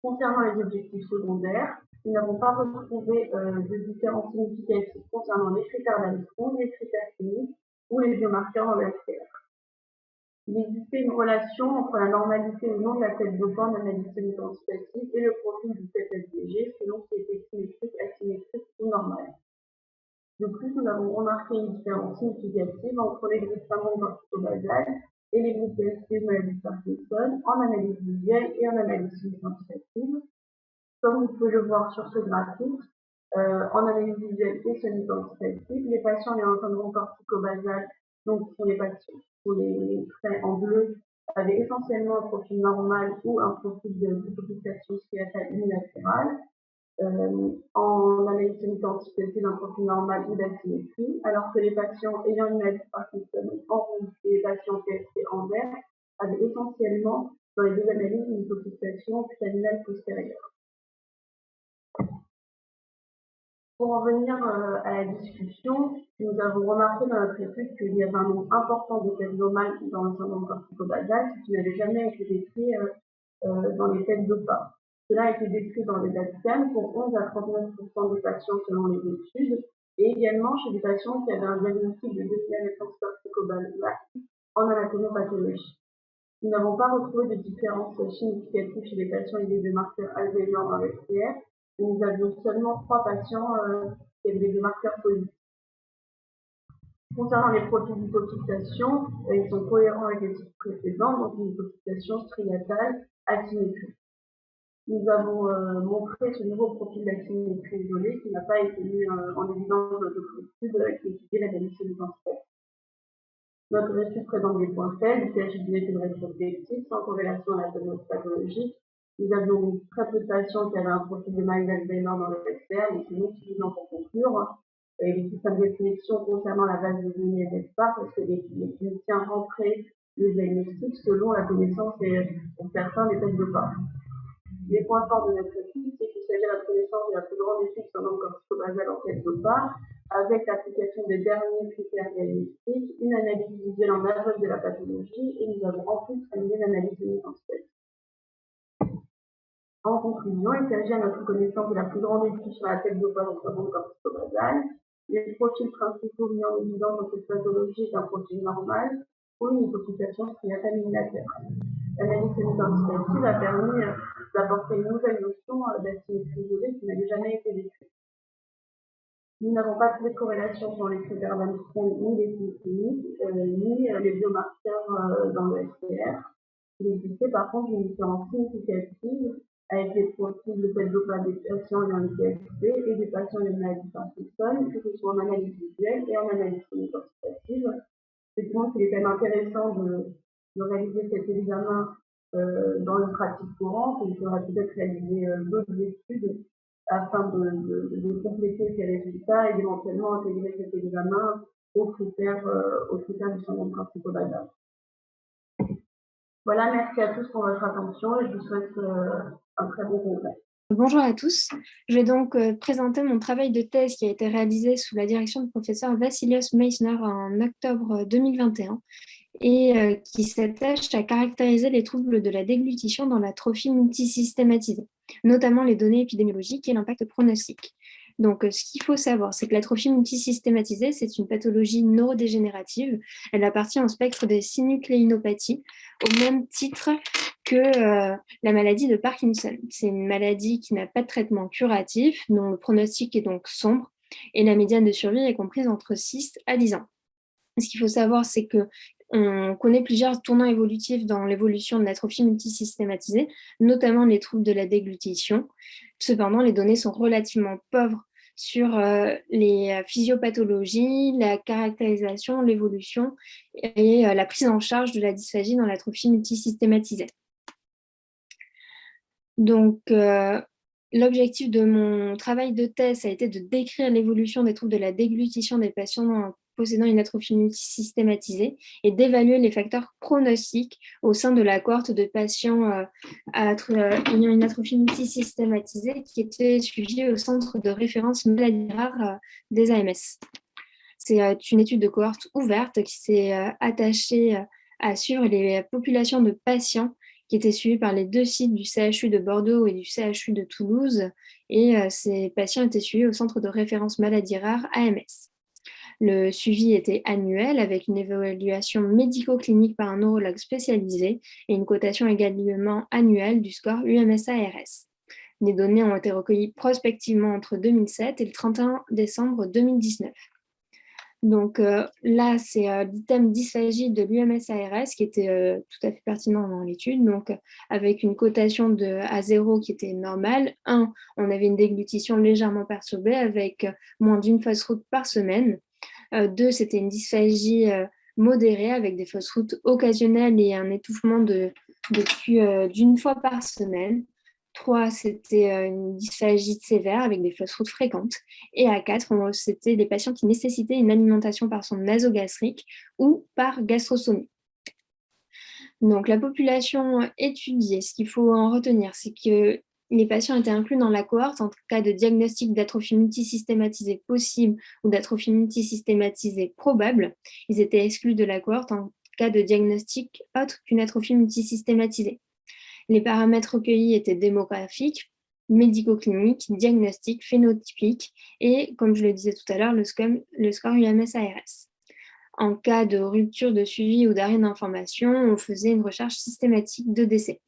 Concernant les objectifs secondaires, nous n'avons pas retrouvé de différence significative concernant les critères d'Armstrong, les critères cliniques ou les biomarqueurs en LCR. Il existait une relation entre la normalité ou non de la tête de pas en analyse semi-quantitative et le profil du TSSDG selon s'il était symétrique, asymétrique ou normal. De plus, nous avons remarqué une différence significative entre les groupes syndrome corticobasal et les groupes PSP maladie de Parkinson en analyse visuelle et en analyse semi-quantitative. Comme vous pouvez le voir sur ce graphique, en analyse visuelle et semi-quantitative, les patients ayant un syndrome corticobasal, donc sont les patients pour les traits en bleu, avaient essentiellement un profil normal ou un profil de hypopulsation striatale unilatérale. En analyse semi-quantitative, un profil normal ou d'asymétrie, alors que les patients ayant une maladie de Parkinson en rouge et les patients PSP en vert avaient essentiellement, dans les 2 analyses, une hypopulsation putaminale postérieure. Pour en venir à la discussion, nous avons remarqué dans notre étude qu'il y avait un nombre important de têtes normales dans le syndrome corticobasal, ce qui n'avait jamais été décrit dans les têtes de pas. Cela a été décrit dans les DATSCAN pour 11 à 39% des patients selon les études, et également chez des patients qui avaient un diagnostic de désynapse corticobasale en anatomopathologie. Nous n'avons pas retrouvé de différence significative chez les patients avec des biomarqueurs Alzheimer dans le SPR, et nous avions seulement 3 patients qui avaient des biomarqueurs positifs. Concernant les profils d'hypopulsation, ils sont cohérents avec les types précédents, donc une hypopulsation striatale asymétrique. Nous avons montré ce nouveau profil d'asymétrie isolée qui n'a pas été mis en évidence dans notre étude qui étudiait l'analyse semi-quantitative. Notre étude présente des points faibles, il s'agit d'une étude rétrospective sans corrélation à la pathologique. Nous avions très peu de patients qui avaient un profil de maladie d'Alzheimer dans le SPR, mais c'est non suffisant pour conclure. Les systèmes de sélection concernant la base de données n'aident pas parce que les cliniciens rentrés le diagnostic selon la connaissance et pour certains des tests de part. Les points forts de notre étude, c'est qu'il s'agit de la connaissance de la plus grande étude sur l'homme corticobasal en test de part, avec l'application des derniers critères diagnostiques, une analyse visuelle en aveugle de la pathologie, et nous avons en plus réalisé l'analyse semi-quantitative. En conclusion, il s'agit à notre connaissance de la plus grande étude sur la tête d'opale en syndrome corticobasal. Les profils principaux mis en évidence dans cette pathologie est un profil normal ou une hypocultation striatale unilatérale. L'analyse semi-quantitative a permis d'apporter une nouvelle notion d'asymétrie isolée qui n'avait jamais été vécue. Nous n'avons pas trouvé de corrélation dans les critères d'Armstrong, ni les signes cliniques, ni les biomarqueurs dans le SPR. Il existait par contre une différence significative avec les profils de tête d'opale des patients ayant une TSP et des patients ayant une maladie Parkinson, que ce soit en analyse visuelle et en analyse semi-quantitative. Ce qui montre qu'il est quand même intéressant de réaliser cet examen dans une pratique courante, et il faudra peut-être réaliser d'autres études afin de compléter ces résultats et d'éventuellement intégrer cet examen aux critères du syndrome corticobasal. Voilà, merci à tous pour votre attention et je vous souhaite un très bon congrès. Bonjour à tous, je vais donc présenter mon travail de thèse qui a été réalisé sous la direction du professeur Vassilios Meissner en octobre 2021 et qui s'attache à caractériser les troubles de la déglutition dans l'atrophie multisystématisée, notamment les données épidémiologiques et l'impact pronostique. Donc, ce qu'il faut savoir, c'est que l'atrophie multisystématisée, c'est une pathologie neurodégénérative. Elle appartient au spectre des synucléinopathies, au même titre que la maladie de Parkinson. C'est une maladie qui n'a pas de traitement curatif, dont le pronostic est donc sombre, et la médiane de survie est comprise entre 6 à 10 ans. Ce qu'il faut savoir, c'est que on connaît plusieurs tournants évolutifs dans l'évolution de l'atrophie multisystématisée, notamment les troubles de la déglutition. Cependant, les données sont relativement pauvres sur les physiopathologies, la caractérisation, l'évolution et la prise en charge de la dysphagie dans l'atrophie multisystématisée. Donc, l'objectif de mon travail de thèse a été de décrire l'évolution des troubles de la déglutition des patients possédant une atrophie multisystématisée et d'évaluer les facteurs pronostiques au sein de la cohorte de patients ayant une atrophie multisystématisée qui étaient suivis au centre de référence maladies rares des AMS. C'est une étude de cohorte ouverte qui s'est attachée à suivre les populations de patients qui étaient suivis par les deux sites du CHU de Bordeaux et du CHU de Toulouse. Et ces patients étaient suivis au centre de référence maladies rares AMS. Le suivi était annuel avec une évaluation médico-clinique par un neurologue spécialisé et une cotation également annuelle du score UMS-ARS. Les données ont été recueillies prospectivement entre 2007 et le 31 décembre 2019. Donc là, c'est l'item dysphagie de l'UMS-ARS qui était tout à fait pertinent dans l'étude, donc avec une cotation à 0 qui était normale. 1, on avait une déglutition légèrement perturbée avec moins d'une fausse route par semaine. 2, c'était une dysphagie modérée avec des fausses routes occasionnelles et un étouffement de plus d'une fois par semaine. 3, c'était une dysphagie sévère avec des fausses routes fréquentes. Et à 4, c'était des patients qui nécessitaient une alimentation par sonde nasogastrique ou par gastrostomie. Donc, la population étudiée, ce qu'il faut en retenir, c'est que les patients étaient inclus dans la cohorte en cas de diagnostic d'atrophie multisystématisée possible ou d'atrophie multisystématisée probable. Ils étaient exclus de la cohorte en cas de diagnostic autre qu'une atrophie multisystématisée. Les paramètres recueillis étaient démographiques, médico-cliniques, diagnostiques, phénotypiques et, comme je le disais tout à l'heure, le score UMS-ARS. En cas de rupture de suivi ou d'arrêt d'information, on faisait une recherche systématique de décès.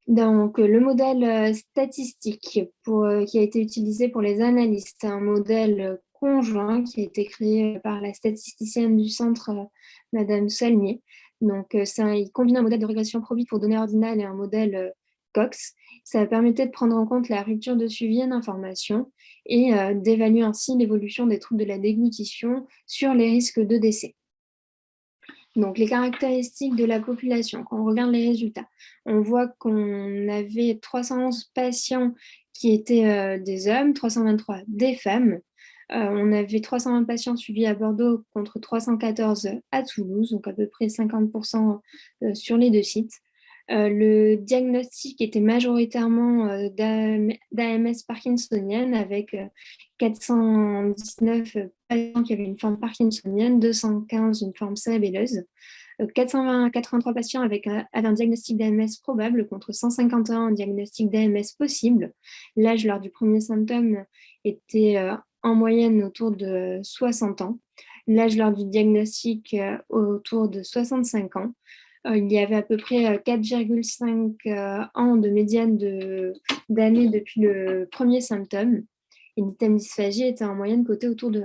Donc, le modèle statistique qui a été utilisé pour les analystes, c'est un modèle conjoint qui a été créé par la statisticienne du centre, Madame Saulnier. Donc, il combine un modèle de régression probit pour données ordinales et un modèle Cox. Ça permettait de prendre en compte la rupture de suivi et d'information et d'évaluer ainsi l'évolution des troubles de la déglutition sur les risques de décès. Donc, les caractéristiques de la population, quand on regarde les résultats, on voit qu'on avait 311 patients qui étaient des hommes, 323 des femmes. On avait 320 patients suivis à Bordeaux contre 314 à Toulouse, donc à peu près 50% sur les deux sites. Le diagnostic était majoritairement d'AMS parkinsonienne avec 419 patients qui avaient une forme parkinsonienne, 215 une forme cérébelleuse, 423 patients avaient un diagnostic d'AMS probable contre 151 en diagnostic d'AMS possible. L'âge lors du premier symptôme était en moyenne autour de 60 ans. L'âge lors du diagnostic autour de 65 ans. Il y avait à peu près 4,5 ans de médiane d'années depuis le premier symptôme. Et l'item dysphagie était en moyenne cotée autour de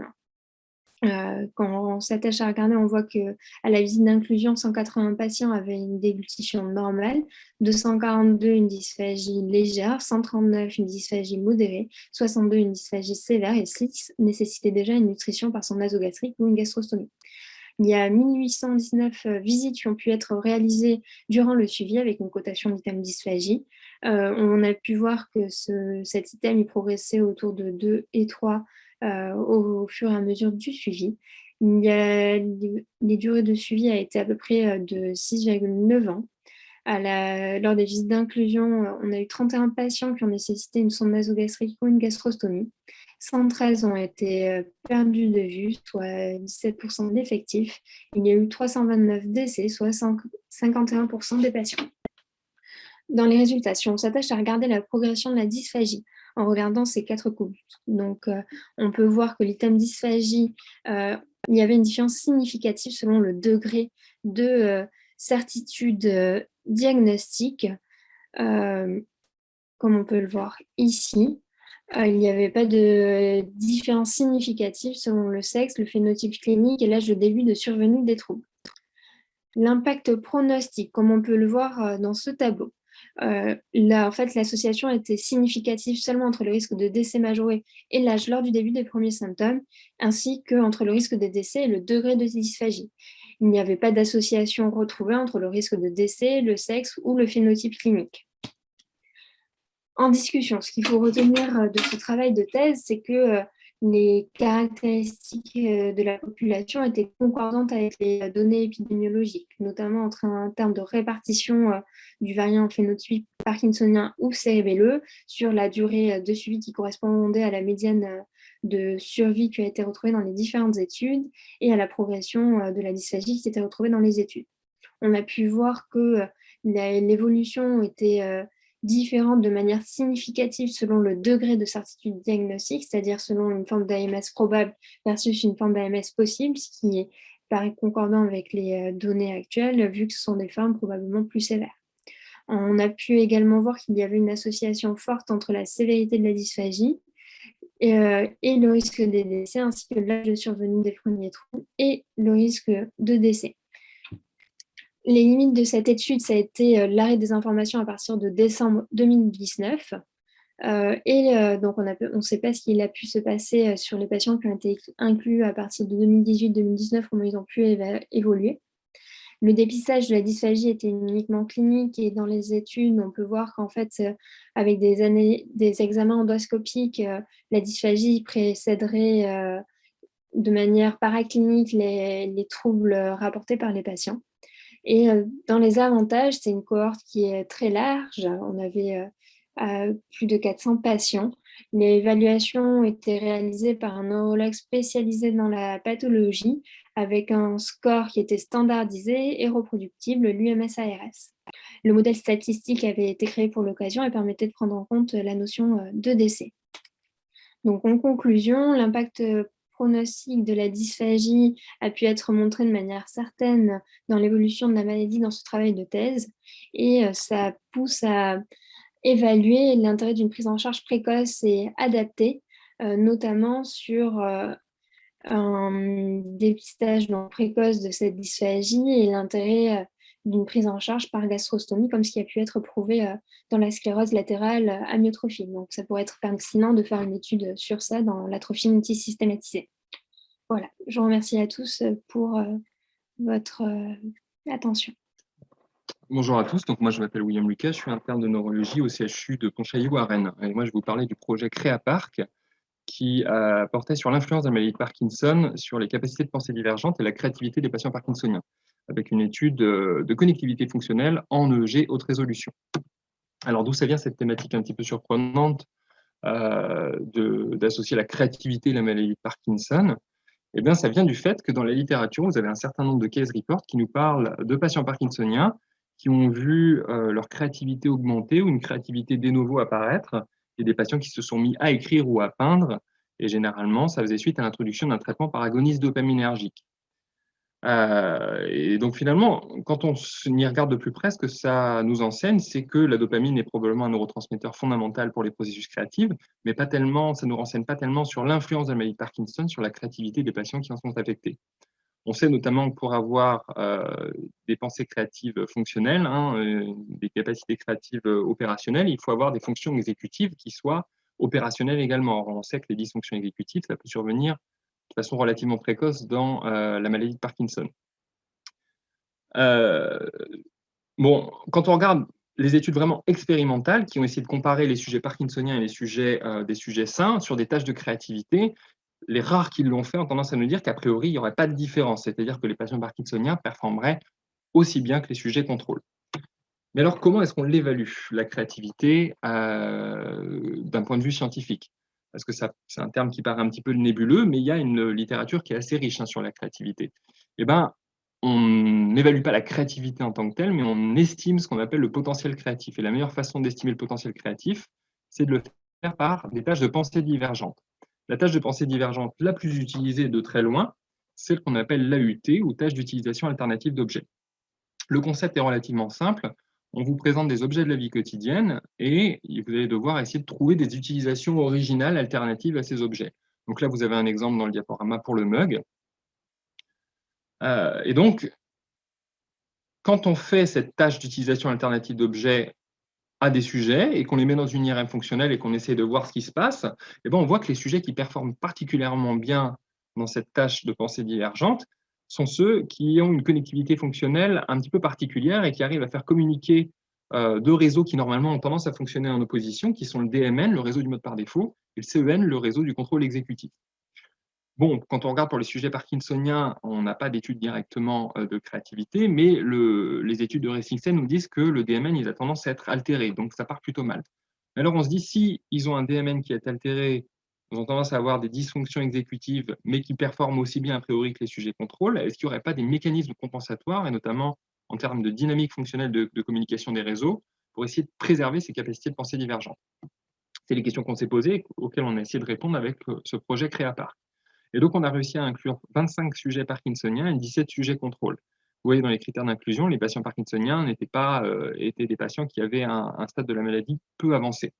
1. Quand on s'attache à regarder, on voit qu'à la visite d'inclusion, 180 patients avaient une déglutition normale, 242 une dysphagie légère, 139 une dysphagie modérée, 62 une dysphagie sévère et 6 nécessitaient déjà une nutrition par son nasogastrique ou une gastrostomie. Il y a 1819 visites qui ont pu être réalisées durant le suivi avec une cotation d'item dysphagie. On a pu voir que cet item il progressait autour de 2 et 3 au fur et à mesure du suivi. Les durées de suivi a été à peu près de 6,9 ans. Lors des visites d'inclusion, on a eu 31 patients qui ont nécessité une sonde nasogastrique ou une gastrostomie. 113 ont été perdus de vue, soit 17% d'effectifs. Il y a eu 329 décès, soit 51% des patients. Dans les résultats, si on s'attache à regarder la progression de la dysphagie en regardant ces 4 courbes, donc on peut voir que l'item dysphagie, il y avait une différence significative selon le degré de certitude diagnostique, comme on peut le voir ici. Il n'y avait pas de différence significative selon le sexe, le phénotype clinique et l'âge de début de survenue des troubles. L'impact pronostic, comme on peut le voir dans ce tableau. Là, en fait, l'association était significative seulement entre le risque de décès majoré et l'âge lors du début des premiers symptômes, ainsi qu'entre le risque de décès et le degré de dysphagie. Il n'y avait pas d'association retrouvée entre le risque de décès, le sexe ou le phénotype clinique. En discussion, ce qu'il faut retenir de ce travail de thèse, c'est que les caractéristiques de la population étaient concordantes avec les données épidémiologiques, notamment en termes de répartition du variant phénotypique parkinsonien ou cérébelleux sur la durée de suivi qui correspondait à la médiane de survie qui a été retrouvée dans les différentes études et à la progression de la dysphagie qui était retrouvée dans les études. On a pu voir que l'évolution était différentes de manière significative selon le degré de certitude diagnostique, c'est-à-dire selon une forme d'AMS probable versus une forme d'AMS possible, ce qui paraît concordant avec les données actuelles, vu que ce sont des formes probablement plus sévères. On a pu également voir qu'il y avait une association forte entre la sévérité de la dysphagie et le risque des décès, ainsi que l'âge de survenue des premiers troubles et le risque de décès. Les limites de cette étude, ça a été l'arrêt des informations à partir de décembre 2019. Donc, on ne sait pas ce qu'il a pu se passer sur les patients qui ont été inclus à partir de 2018-2019, comment ils ont pu évoluer. Le dépistage de la dysphagie était uniquement clinique et dans les études, on peut voir qu'en fait, avec des examens endoscopiques, la dysphagie précéderait de manière paraclinique les troubles rapportés par les patients. Et dans les avantages, c'est une cohorte qui est très large. On avait plus de 400 patients. L'évaluation était réalisée par un neurologue spécialisé dans la pathologie avec un score qui était standardisé et reproductible, l'UMS-ARS. Le modèle statistique avait été créé pour l'occasion et permettait de prendre en compte la notion de décès. Donc, en conclusion, l'impact pronostic de la dysphagie a pu être montré de manière certaine dans l'évolution de la maladie dans ce travail de thèse et ça pousse à évaluer l'intérêt d'une prise en charge précoce et adaptée, notamment sur un dépistage précoce de cette dysphagie et l'intérêt d'une prise en charge par gastrostomie, comme ce qui a pu être prouvé dans la sclérose latérale amyotrophique. Donc, ça pourrait être pertinent de faire une étude sur ça dans l'atrophie multisystématisée. Voilà, je vous remercie à tous pour votre attention. Bonjour à tous, donc moi je m'appelle William Lucas, je suis interne de neurologie au CHU de Pontchaillou à Rennes. Et moi je vais vous parler du projet CréaPark, qui portait sur l'influence de la maladie de Parkinson sur les capacités de pensée divergentes et la créativité des patients parkinsoniens, avec une étude de connectivité fonctionnelle en EEG haute résolution. Alors, d'où ça vient cette thématique un petit peu surprenante d'associer la créativité et la maladie de Parkinson? Eh bien, ça vient du fait que dans la littérature, vous avez un certain nombre de case reports qui nous parlent de patients parkinsoniens qui ont vu leur créativité augmenter ou une créativité de novo apparaître, et des patients qui se sont mis à écrire ou à peindre, et généralement, ça faisait suite à l'introduction d'un traitement par agoniste dopaminergique. Et donc finalement, quand on y regarde de plus près, ce que ça nous enseigne, c'est que la dopamine est probablement un neurotransmetteur fondamental pour les processus créatifs, mais pas tellement, ça ne nous renseigne pas tellement sur l'influence de la maladie de Parkinson sur la créativité des patients qui en sont affectés. On sait notamment que pour avoir des pensées créatives fonctionnelles, des capacités créatives opérationnelles, il faut avoir des fonctions exécutives qui soient opérationnelles également. Or, on sait que les dysfonctions exécutives, ça peut survenir de façon relativement précoce dans la maladie de Parkinson. Bon, quand on regarde les études vraiment expérimentales qui ont essayé de comparer les sujets parkinsoniens et les sujets, des sujets sains sur des tâches de créativité, les rares qui l'ont fait ont tendance à nous dire qu'a priori, il n'y aurait pas de différence, c'est-à-dire que les patients parkinsoniens performeraient aussi bien que les sujets contrôle. Mais alors, comment est-ce qu'on l'évalue, la créativité, d'un point de vue scientifique? Parce que c'est un terme qui paraît un petit peu nébuleux, mais il y a une littérature qui est assez riche sur la créativité. Eh ben, on n'évalue pas la créativité en tant que telle, mais on estime ce qu'on appelle le potentiel créatif. Et la meilleure façon d'estimer le potentiel créatif, c'est de le faire par des tâches de pensée divergentes. La tâche de pensée divergente la plus utilisée de très loin, c'est ce qu'on appelle l'AUT, ou tâche d'utilisation alternative d'objets. Le concept est relativement simple. On vous présente des objets de la vie quotidienne et vous allez devoir essayer de trouver des utilisations originales, alternatives à ces objets. Donc là, vous avez un exemple dans le diaporama pour le mug. Et donc, quand on fait cette tâche d'utilisation alternative d'objets à des sujets et qu'on les met dans une IRM fonctionnelle et qu'on essaie de voir ce qui se passe, eh ben, on voit que les sujets qui performent particulièrement bien dans cette tâche de pensée divergente sont ceux qui ont une connectivité fonctionnelle un petit peu particulière et qui arrivent à faire communiquer deux réseaux qui normalement ont tendance à fonctionner en opposition, qui sont le DMN, le réseau du mode par défaut, et le CEN, le réseau du contrôle exécutif. Bon, quand on regarde pour les sujets parkinsoniens, on n'a pas d'études directement de créativité, mais les études de Racingsen nous disent que le DMN, il a tendance à être altéré, donc ça part plutôt mal. Mais alors on se dit, si ils ont un DMN qui est altéré, ils ont tendance à avoir des dysfonctions exécutives, mais qui performent aussi bien a priori que les sujets contrôle, est-ce qu'il n'y aurait pas des mécanismes compensatoires, et notamment en termes de dynamique fonctionnelle de communication des réseaux, pour essayer de préserver ces capacités de pensée divergentes? C'est les questions qu'on s'est posées, auxquelles on a essayé de répondre avec ce projet CréaPark. Et donc, on a réussi à inclure 25 sujets parkinsoniens et 17 sujets contrôle. Vous voyez, dans les critères d'inclusion, les patients parkinsoniens étaient des patients qui avaient un stade de la maladie peu avancé.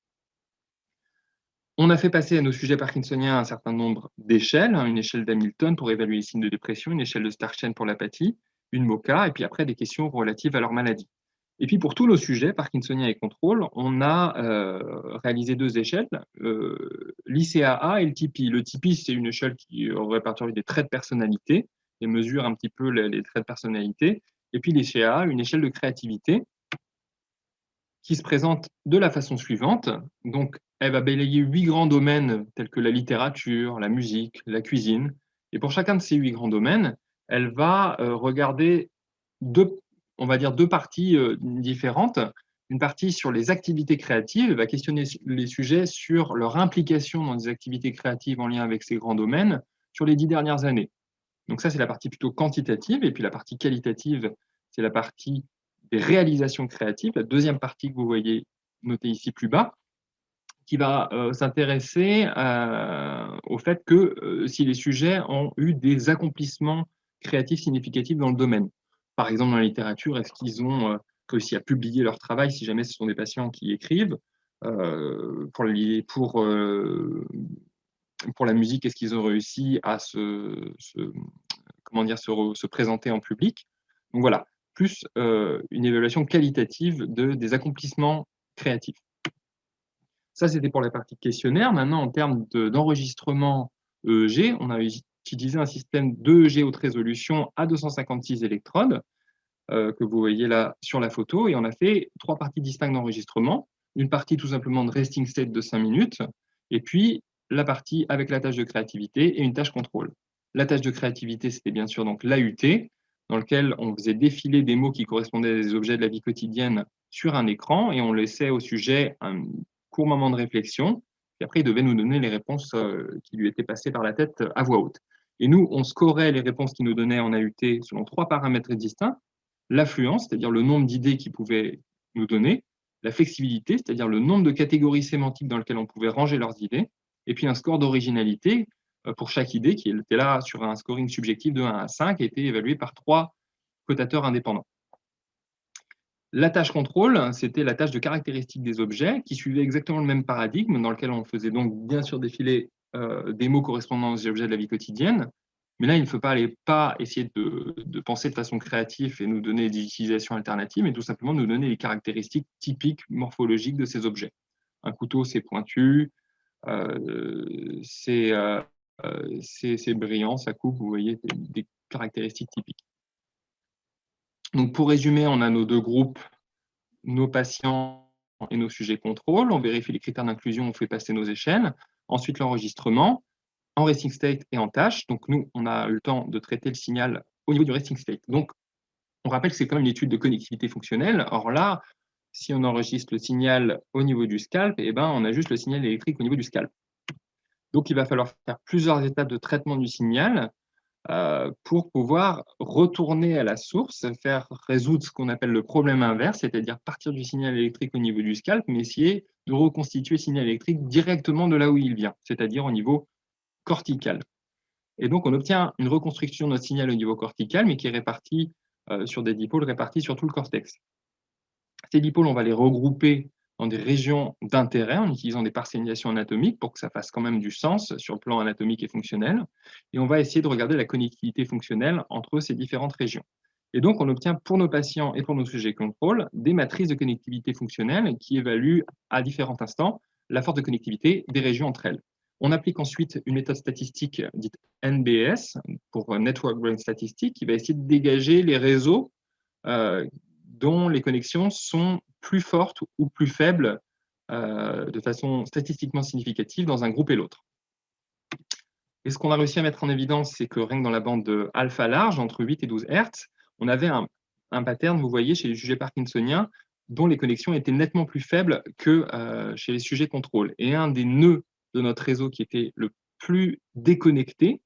On a fait passer à nos sujets parkinsoniens un certain nombre d'échelles, une échelle d'Hamilton pour évaluer les signes de dépression, une échelle de Starchen pour l'apathie, une MoCA, et puis après des questions relatives à leur maladie. Et puis pour tous nos sujets, parkinsoniens et contrôle, on a réalisé deux échelles, l'ICAA et le TIPI. Le TIPI, c'est une échelle qui répertorie des traits de personnalité et mesure un petit peu les traits de personnalité. Et puis l'ICAA, une échelle de créativité qui se présente de la façon suivante. Donc, elle va balayer 8 grands domaines tels que la littérature, la musique, la cuisine. Et pour chacun de ces 8 grands domaines, elle va regarder deux parties différentes. Une partie sur les activités créatives, elle va questionner les sujets sur leur implication dans des activités créatives en lien avec ces grands domaines sur les 10 dernières années. Donc ça, c'est la partie plutôt quantitative. Et puis la partie qualitative, c'est la partie des réalisations créatives, la deuxième partie que vous voyez notée ici plus bas, qui va s'intéresser au fait que si les sujets ont eu des accomplissements créatifs significatifs dans le domaine. Par exemple, dans la littérature, est-ce qu'ils ont réussi à publier leur travail si jamais ce sont des patients qui écrivent? Pour la musique, est-ce qu'ils ont réussi à se présenter en public? Donc voilà, plus une évaluation qualitative des accomplissements créatifs. Ça, c'était pour la partie questionnaire. Maintenant, en termes d'enregistrement EEG, on a utilisé un système d'EEG haute résolution à 256 électrodes, que vous voyez là sur la photo, et on a fait 3 parties distinctes d'enregistrement. Une partie tout simplement de resting state de 5 minutes, et puis la partie avec la tâche de créativité et une tâche contrôle. La tâche de créativité, c'était bien sûr donc l'AUT, dans lequel on faisait défiler des mots qui correspondaient à des objets de la vie quotidienne sur un écran et on laissait au sujet un court moment de réflexion. Et après, il devait nous donner les réponses qui lui étaient passées par la tête à voix haute. Et nous, on scorait les réponses qu'il nous donnait en AUT selon 3 paramètres distincts. L'affluence, c'est-à-dire le nombre d'idées qu'il pouvait nous donner. La flexibilité, c'est-à-dire le nombre de catégories sémantiques dans lesquelles on pouvait ranger leurs idées. Et puis un score d'originalité pour chaque idée qui était là sur un scoring subjectif de 1 à 5 et était évalué par 3 cotateurs indépendants. La tâche contrôle, c'était la tâche de caractéristique des objets qui suivait exactement le même paradigme dans lequel on faisait donc bien sûr défiler des mots correspondant aux objets de la vie quotidienne. Mais là, il ne faut pas essayer de penser de façon créative et nous donner des utilisations alternatives, mais tout simplement nous donner les caractéristiques typiques morphologiques de ces objets. Un couteau, c'est pointu, c'est brillant, ça coupe, vous voyez, des caractéristiques typiques. Donc, pour résumer, on a nos 2 groupes, nos patients et nos sujets contrôle. On vérifie les critères d'inclusion, on fait passer nos échelles. Ensuite, l'enregistrement en resting state et en tâche. Donc, nous, on a eu le temps de traiter le signal au niveau du resting state. Donc, on rappelle que c'est quand même une étude de connectivité fonctionnelle. Or là, si on enregistre le signal au niveau du scalp, eh ben, on a juste le signal électrique au niveau du scalp. Donc, il va falloir faire plusieurs étapes de traitement du signal pour pouvoir retourner à la source, faire résoudre ce qu'on appelle le problème inverse, c'est-à-dire partir du signal électrique au niveau du scalp, mais essayer de reconstituer le signal électrique directement de là où il vient, c'est-à-dire au niveau cortical. Et donc, on obtient une reconstruction de notre signal au niveau cortical, mais qui est réparti sur des dipôles répartis sur tout le cortex. Ces dipôles, on va les regrouper dans des régions d'intérêt en utilisant des parsonnisations anatomiques pour que ça fasse quand même du sens sur le plan anatomique et fonctionnel. Et on va essayer de regarder la connectivité fonctionnelle entre ces différentes régions. Et donc, on obtient pour nos patients et pour nos sujets contrôle des matrices de connectivité fonctionnelle qui évaluent à différents instants la force de connectivité des régions entre elles. On applique ensuite une méthode statistique dite NBS, pour Network Brain Statistics, qui va essayer de dégager les réseaux dont les connexions sont plus fortes ou plus faibles de façon statistiquement significative dans un groupe et l'autre. Et ce qu'on a réussi à mettre en évidence, c'est que rien que dans la bande de alpha large, entre 8 et 12 Hz, on avait un pattern, vous voyez, chez les sujets parkinsoniens, dont les connexions étaient nettement plus faibles que chez les sujets contrôle. Et un des nœuds de notre réseau qui était le plus déconnecté,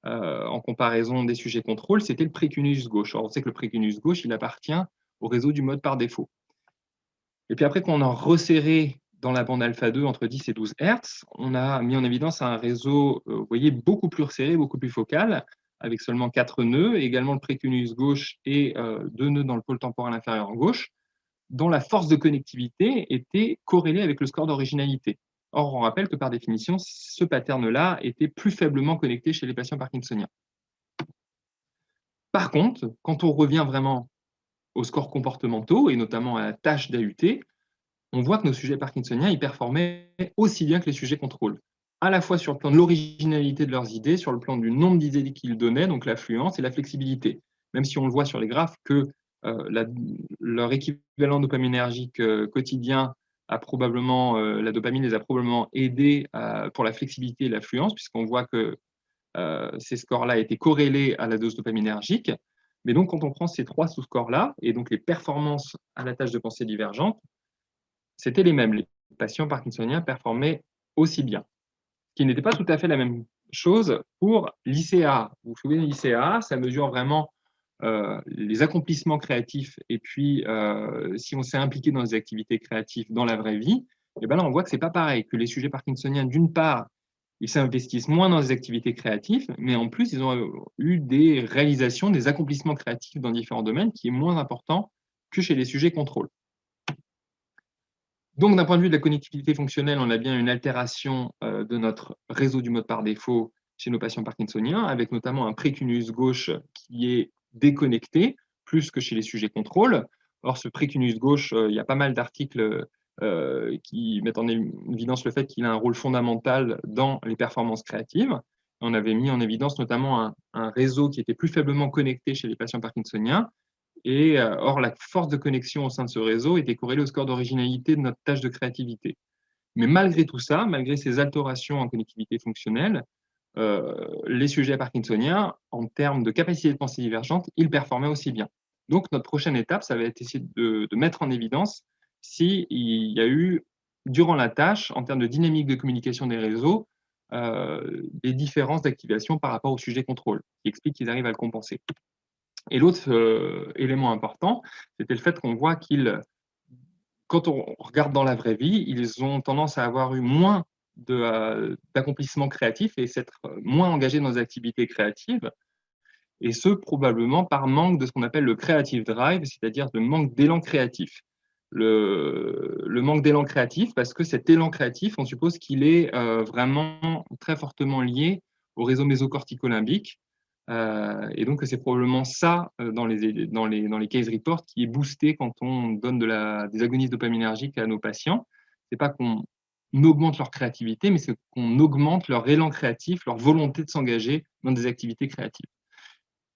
en comparaison des sujets contrôle, c'était le précunus gauche. Alors, on sait que le précunus gauche, il appartient au réseau du mode par défaut. Et puis après qu'on a resserré dans la bande alpha 2 entre 10 et 12 Hz, on a mis en évidence un réseau, vous voyez, beaucoup plus resserré, beaucoup plus focal, avec seulement 4 nœuds, et également le précunus gauche et 2 nœuds dans le pôle temporel inférieur en gauche, dont la force de connectivité était corrélée avec le score d'originalité. Or, on rappelle que par définition, ce pattern-là était plus faiblement connecté chez les patients parkinsoniens. Par contre, quand on revient vraiment aux scores comportementaux, et notamment à la tâche d'AUT, on voit que nos sujets parkinsoniens ils performaient aussi bien que les sujets contrôle, à la fois sur le plan de l'originalité de leurs idées, sur le plan du nombre d'idées qu'ils donnaient, donc l'affluence et la flexibilité. Même si on le voit sur les graphes que leur équivalent dopaminergique quotidien a probablement, la dopamine les a probablement aidés pour la flexibilité et l'affluence, puisqu'on voit que ces scores-là étaient corrélés à la dose dopaminergique. Mais donc, quand on prend ces 3 sous-scores-là, et donc les performances à la tâche de pensée divergente, c'était les mêmes. Les patients parkinsoniens performaient aussi bien. Ce qui n'était pas tout à fait la même chose pour l'ICA. Vous vous souvenez de l'ICA, ça mesure vraiment les accomplissements créatifs. Et puis, si on s'est impliqué dans des activités créatives dans la vraie vie, et ben là, on voit que ce n'est pas pareil, que les sujets parkinsoniens, d'une part, ils s'investissent moins dans des activités créatives, mais en plus, ils ont eu des réalisations, des accomplissements créatifs dans différents domaines qui est moins important que chez les sujets contrôle. Donc, d'un point de vue de la connectivité fonctionnelle, on a bien une altération de notre réseau du mode par défaut chez nos patients parkinsoniens, avec notamment un précunus gauche qui est déconnecté, plus que chez les sujets contrôle. Or, ce précunus gauche, il y a pas mal d'articles qui mettent en évidence le fait qu'il a un rôle fondamental dans les performances créatives. On avait mis en évidence notamment un réseau qui était plus faiblement connecté chez les patients parkinsoniens. Et or, la force de connexion au sein de ce réseau était corrélée au score d'originalité de notre tâche de créativité. Mais malgré tout ça, malgré ces altérations en connectivité fonctionnelle, les sujets parkinsoniens, en termes de capacité de pensée divergente, ils performaient aussi bien. Donc, notre prochaine étape, ça va être essayer de mettre en évidence s'il y a eu, durant la tâche, en termes de dynamique de communication des réseaux, des différences d'activation par rapport au sujet contrôle, qui expliquent qu'ils arrivent à le compenser. Et l'autre élément important, c'était le fait qu'on voit qu'ils, quand on regarde dans la vraie vie, ils ont tendance à avoir eu moins d'accomplissement créatif et s'être moins engagés dans des activités créatives, et ce, probablement par manque de ce qu'on appelle le creative drive, c'est-à-dire de manque d'élan créatif. Le manque d'élan créatif, parce que cet élan créatif, on suppose qu'il est vraiment très fortement lié au réseau mésocortico-limbique, et donc c'est probablement ça dans les case reports qui est boosté quand on donne des agonistes dopaminergiques à nos patients. C'est pas qu'on augmente leur créativité, mais c'est qu'on augmente leur élan créatif, leur volonté de s'engager dans des activités créatives.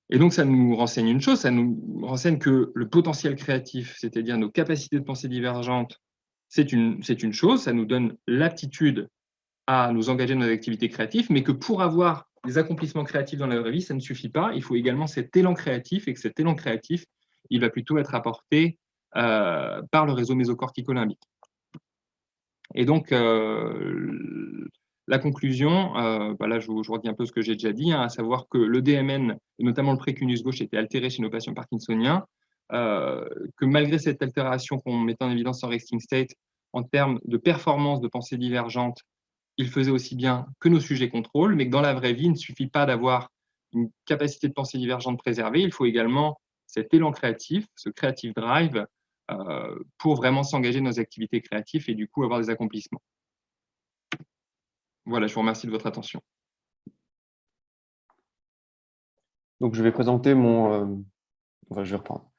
Et donc, ça nous renseigne une chose, ça nous renseigne que le potentiel créatif, c'est-à-dire nos capacités de pensée divergentes, c'est une chose, ça nous donne l'aptitude à nous engager dans des activités créatives, mais que pour avoir des accomplissements créatifs dans la vraie vie, ça ne suffit pas. Il faut également cet élan créatif, et que cet élan créatif, il va plutôt être apporté par le réseau mésocortico-limbique. Et donc, la conclusion, là je redis un peu ce que j'ai déjà dit, à savoir que le DMN, et notamment le précunus gauche, était altéré chez nos patients parkinsoniens, que malgré cette altération qu'on mettait en évidence en resting state, en termes de performance de pensée divergente, il faisait aussi bien que nos sujets contrôle, mais que dans la vraie vie, il ne suffit pas d'avoir une capacité de pensée divergente préservée, il faut également cet élan créatif, ce creative drive, pour vraiment s'engager dans nos activités créatives et du coup avoir des accomplissements. Voilà, je vous remercie de votre attention. Donc, je vais présenter mon... je vais reprendre.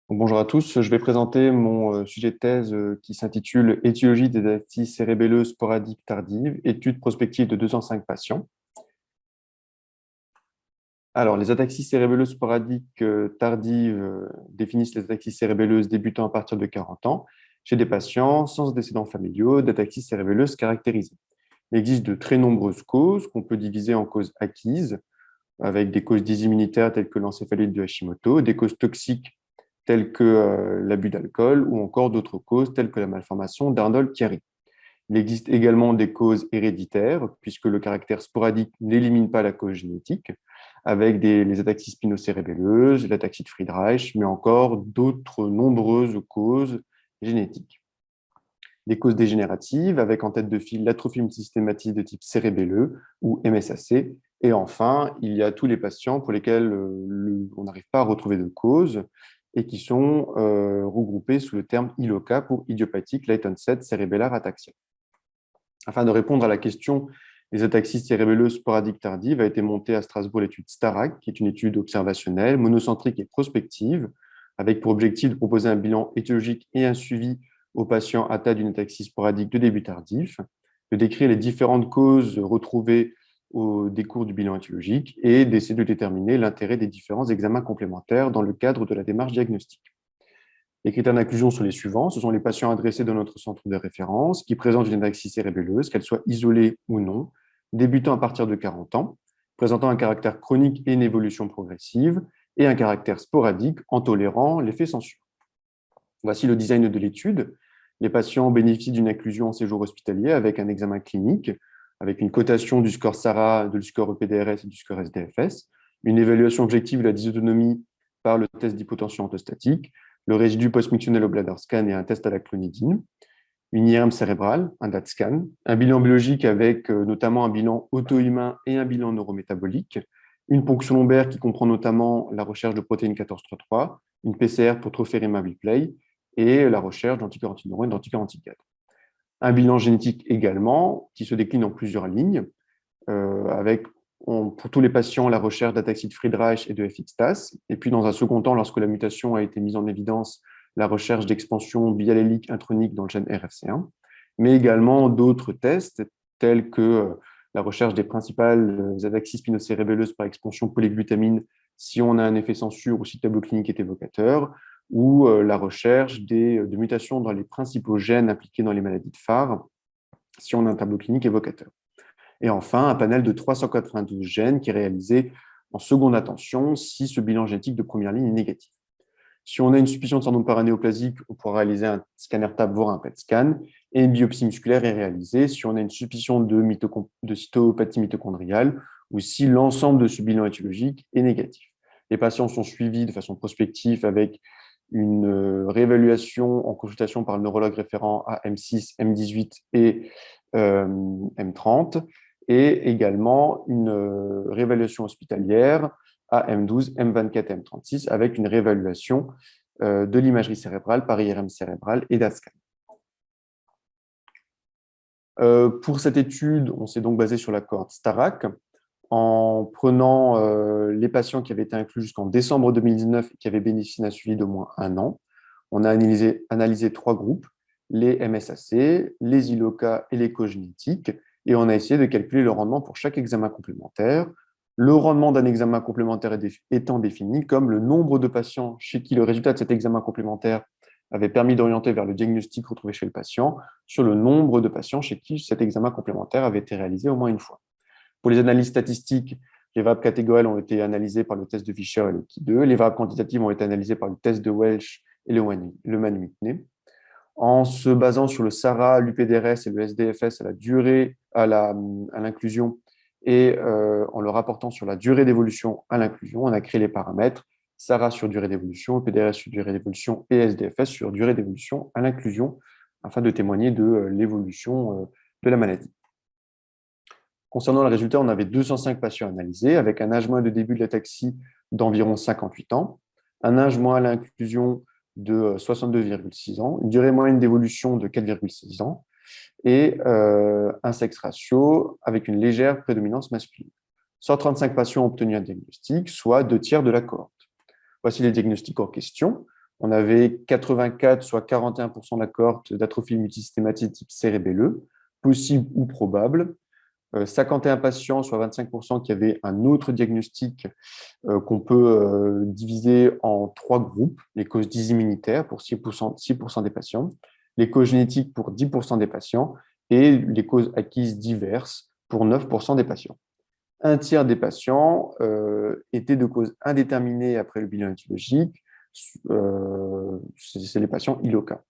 Donc, bonjour à tous, je vais présenter mon sujet de thèse qui s'intitule « Étiologie des ataxies cérébelleuses sporadiques tardives, étude prospective de 205 patients ». Alors, les ataxies cérébelleuses sporadiques tardives définissent les ataxies cérébelleuses débutant à partir de 40 ans chez des patients sans antécédents familiaux d'ataxies cérébelleuses caractérisées. Il existe de très nombreuses causes qu'on peut diviser en causes acquises, avec des causes dysimmunitaires telles que l'encéphalite de Hashimoto, des causes toxiques telles que l'abus d'alcool ou encore d'autres causes telles que la malformation d'Arnold-Chiari. Il existe également des causes héréditaires, puisque le caractère sporadique n'élimine pas la cause génétique, avec les ataxies spinocérébelleuses, l'ataxie de Friedreich, mais encore d'autres nombreuses causes génétiques. Des causes dégénératives, avec en tête de file l'atrophie multisystématique de type cérébelleux ou MSAC. Et enfin, il y a tous les patients pour lesquels on n'arrive pas à retrouver de cause et qui sont regroupés sous le terme ILOCA pour idiopathique late onset cerebellar ataxia. Afin de répondre à la question des ataxies cérébelleuses sporadiques tardives, a été montée à Strasbourg l'étude STARAC, qui est une étude observationnelle, monocentrique et prospective, avec pour objectif de proposer un bilan étiologique et un suivi aux patients atteints d'une ataxie sporadique de début tardif, de décrire les différentes causes retrouvées au décours du bilan étiologique et d'essayer de déterminer l'intérêt des différents examens complémentaires dans le cadre de la démarche diagnostique. Les critères d'inclusion sont les suivants. Ce sont les patients adressés dans notre centre de référence qui présentent une ataxie cérébelleuse, qu'elle soit isolée ou non, débutant à partir de 40 ans, présentant un caractère chronique et une évolution progressive, et un caractère sporadique en tolérant l'effet censure. Voici le design de l'étude. Les patients bénéficient d'une inclusion en séjour hospitalier avec un examen clinique, avec une cotation du score SARA, du score EPDRS et du score SDFS, une évaluation objective de la dysautonomie par le test d'hypotension orthostatique, le résidu post-mictionnel au bladder scan et un test à la clonidine, une IRM cérébrale, un DAT scan, un bilan biologique avec notamment un bilan auto-humain et un bilan neurométabolique, une ponction lombaire qui comprend notamment la recherche de protéines 14-3, une PCR pour trophérima biplay et la recherche d'anticorps anti-neurone et d'anticorps anti-4. Un bilan génétique également qui se décline en plusieurs lignes, avec pour tous les patients la recherche d'ataxie de Friedreich et de FXTAS, et puis dans un second temps, lorsque la mutation a été mise en évidence, la recherche d'expansion biallélique intronique dans le gène RFC1, mais également d'autres tests tels que la recherche des principales ataxies spinocérébelleuses par expansion polyglutamine si on a un effet censure ou si le tableau clinique est évocateur, ou la recherche de mutations dans les principaux gènes impliqués dans les maladies de Farr, si on a un tableau clinique évocateur. Et enfin, un panel de 392 gènes qui est réalisé en seconde attention si ce bilan génétique de première ligne est négatif. Si on a une suspicion de syndrome paranéoplasique, on pourra réaliser un scanner TAP, voire un PET scan, et une biopsie musculaire est réalisée si on a une suspicion de cytopathie mitochondriale ou si l'ensemble de ce bilan étiologique est négatif. Les patients sont suivis de façon prospective avec une réévaluation en consultation par le neurologue référent à M6, M18 et M30, et également une réévaluation hospitalière à M12, M24 et M36 avec une réévaluation de l'imagerie cérébrale par IRM cérébral et DASCAN. Pour cette étude, on s'est donc basé sur la cohorte STARAC en prenant les patients qui avaient été inclus jusqu'en décembre 2019 et qui avaient bénéficié d'un suivi d'au moins 1 an. On a analysé 3 groupes, les MSAC, les ILOCA et les cogénétiques, et on a essayé de calculer le rendement pour chaque examen complémentaire. Le rendement d'un examen complémentaire étant défini comme le nombre de patients chez qui le résultat de cet examen complémentaire avait permis d'orienter vers le diagnostic retrouvé chez le patient sur le nombre de patients chez qui cet examen complémentaire avait été réalisé au moins une fois. Pour les analyses statistiques, les variables catégorielles ont été analysées par le test de Fischer et le Ki2. Les variables quantitatives ont été analysées par le test de Welch et le Mann-Whitney. En se basant sur le SARA, l'UPDRS et le SDFS à la durée, à l'inclusion, et en le rapportant sur la durée d'évolution à l'inclusion, on a créé les paramètres SARA sur durée d'évolution, UPDRS sur durée d'évolution et SDFS sur durée d'évolution à l'inclusion, afin de témoigner de l'évolution de la maladie. Concernant le résultat, on avait 205 patients analysés, avec un âge moyen de début de l'ataxie d'environ 58 ans, un âge moyen à l'inclusion de 62,6 ans, une durée moyenne d'évolution de 4,6 ans, et un sexe ratio avec une légère prédominance masculine. 135 patients ont obtenu un diagnostic, soit 2/3 de la cohorte. Voici les diagnostics en question. On avait 84, soit 41% de la cohorte d'atrophie multisystématique type cérébelleux, possible ou probable. 51 patients, soit 25%, qui avaient un autre diagnostic qu'on peut diviser en 3 groupes. Les causes dysimmunitaires pour 6% des patients, les causes génétiques pour 10% des patients et les causes acquises diverses pour 9% des patients. Un tiers des patients étaient de cause indéterminée après le bilan étiologique, c'est les patients ILOCA.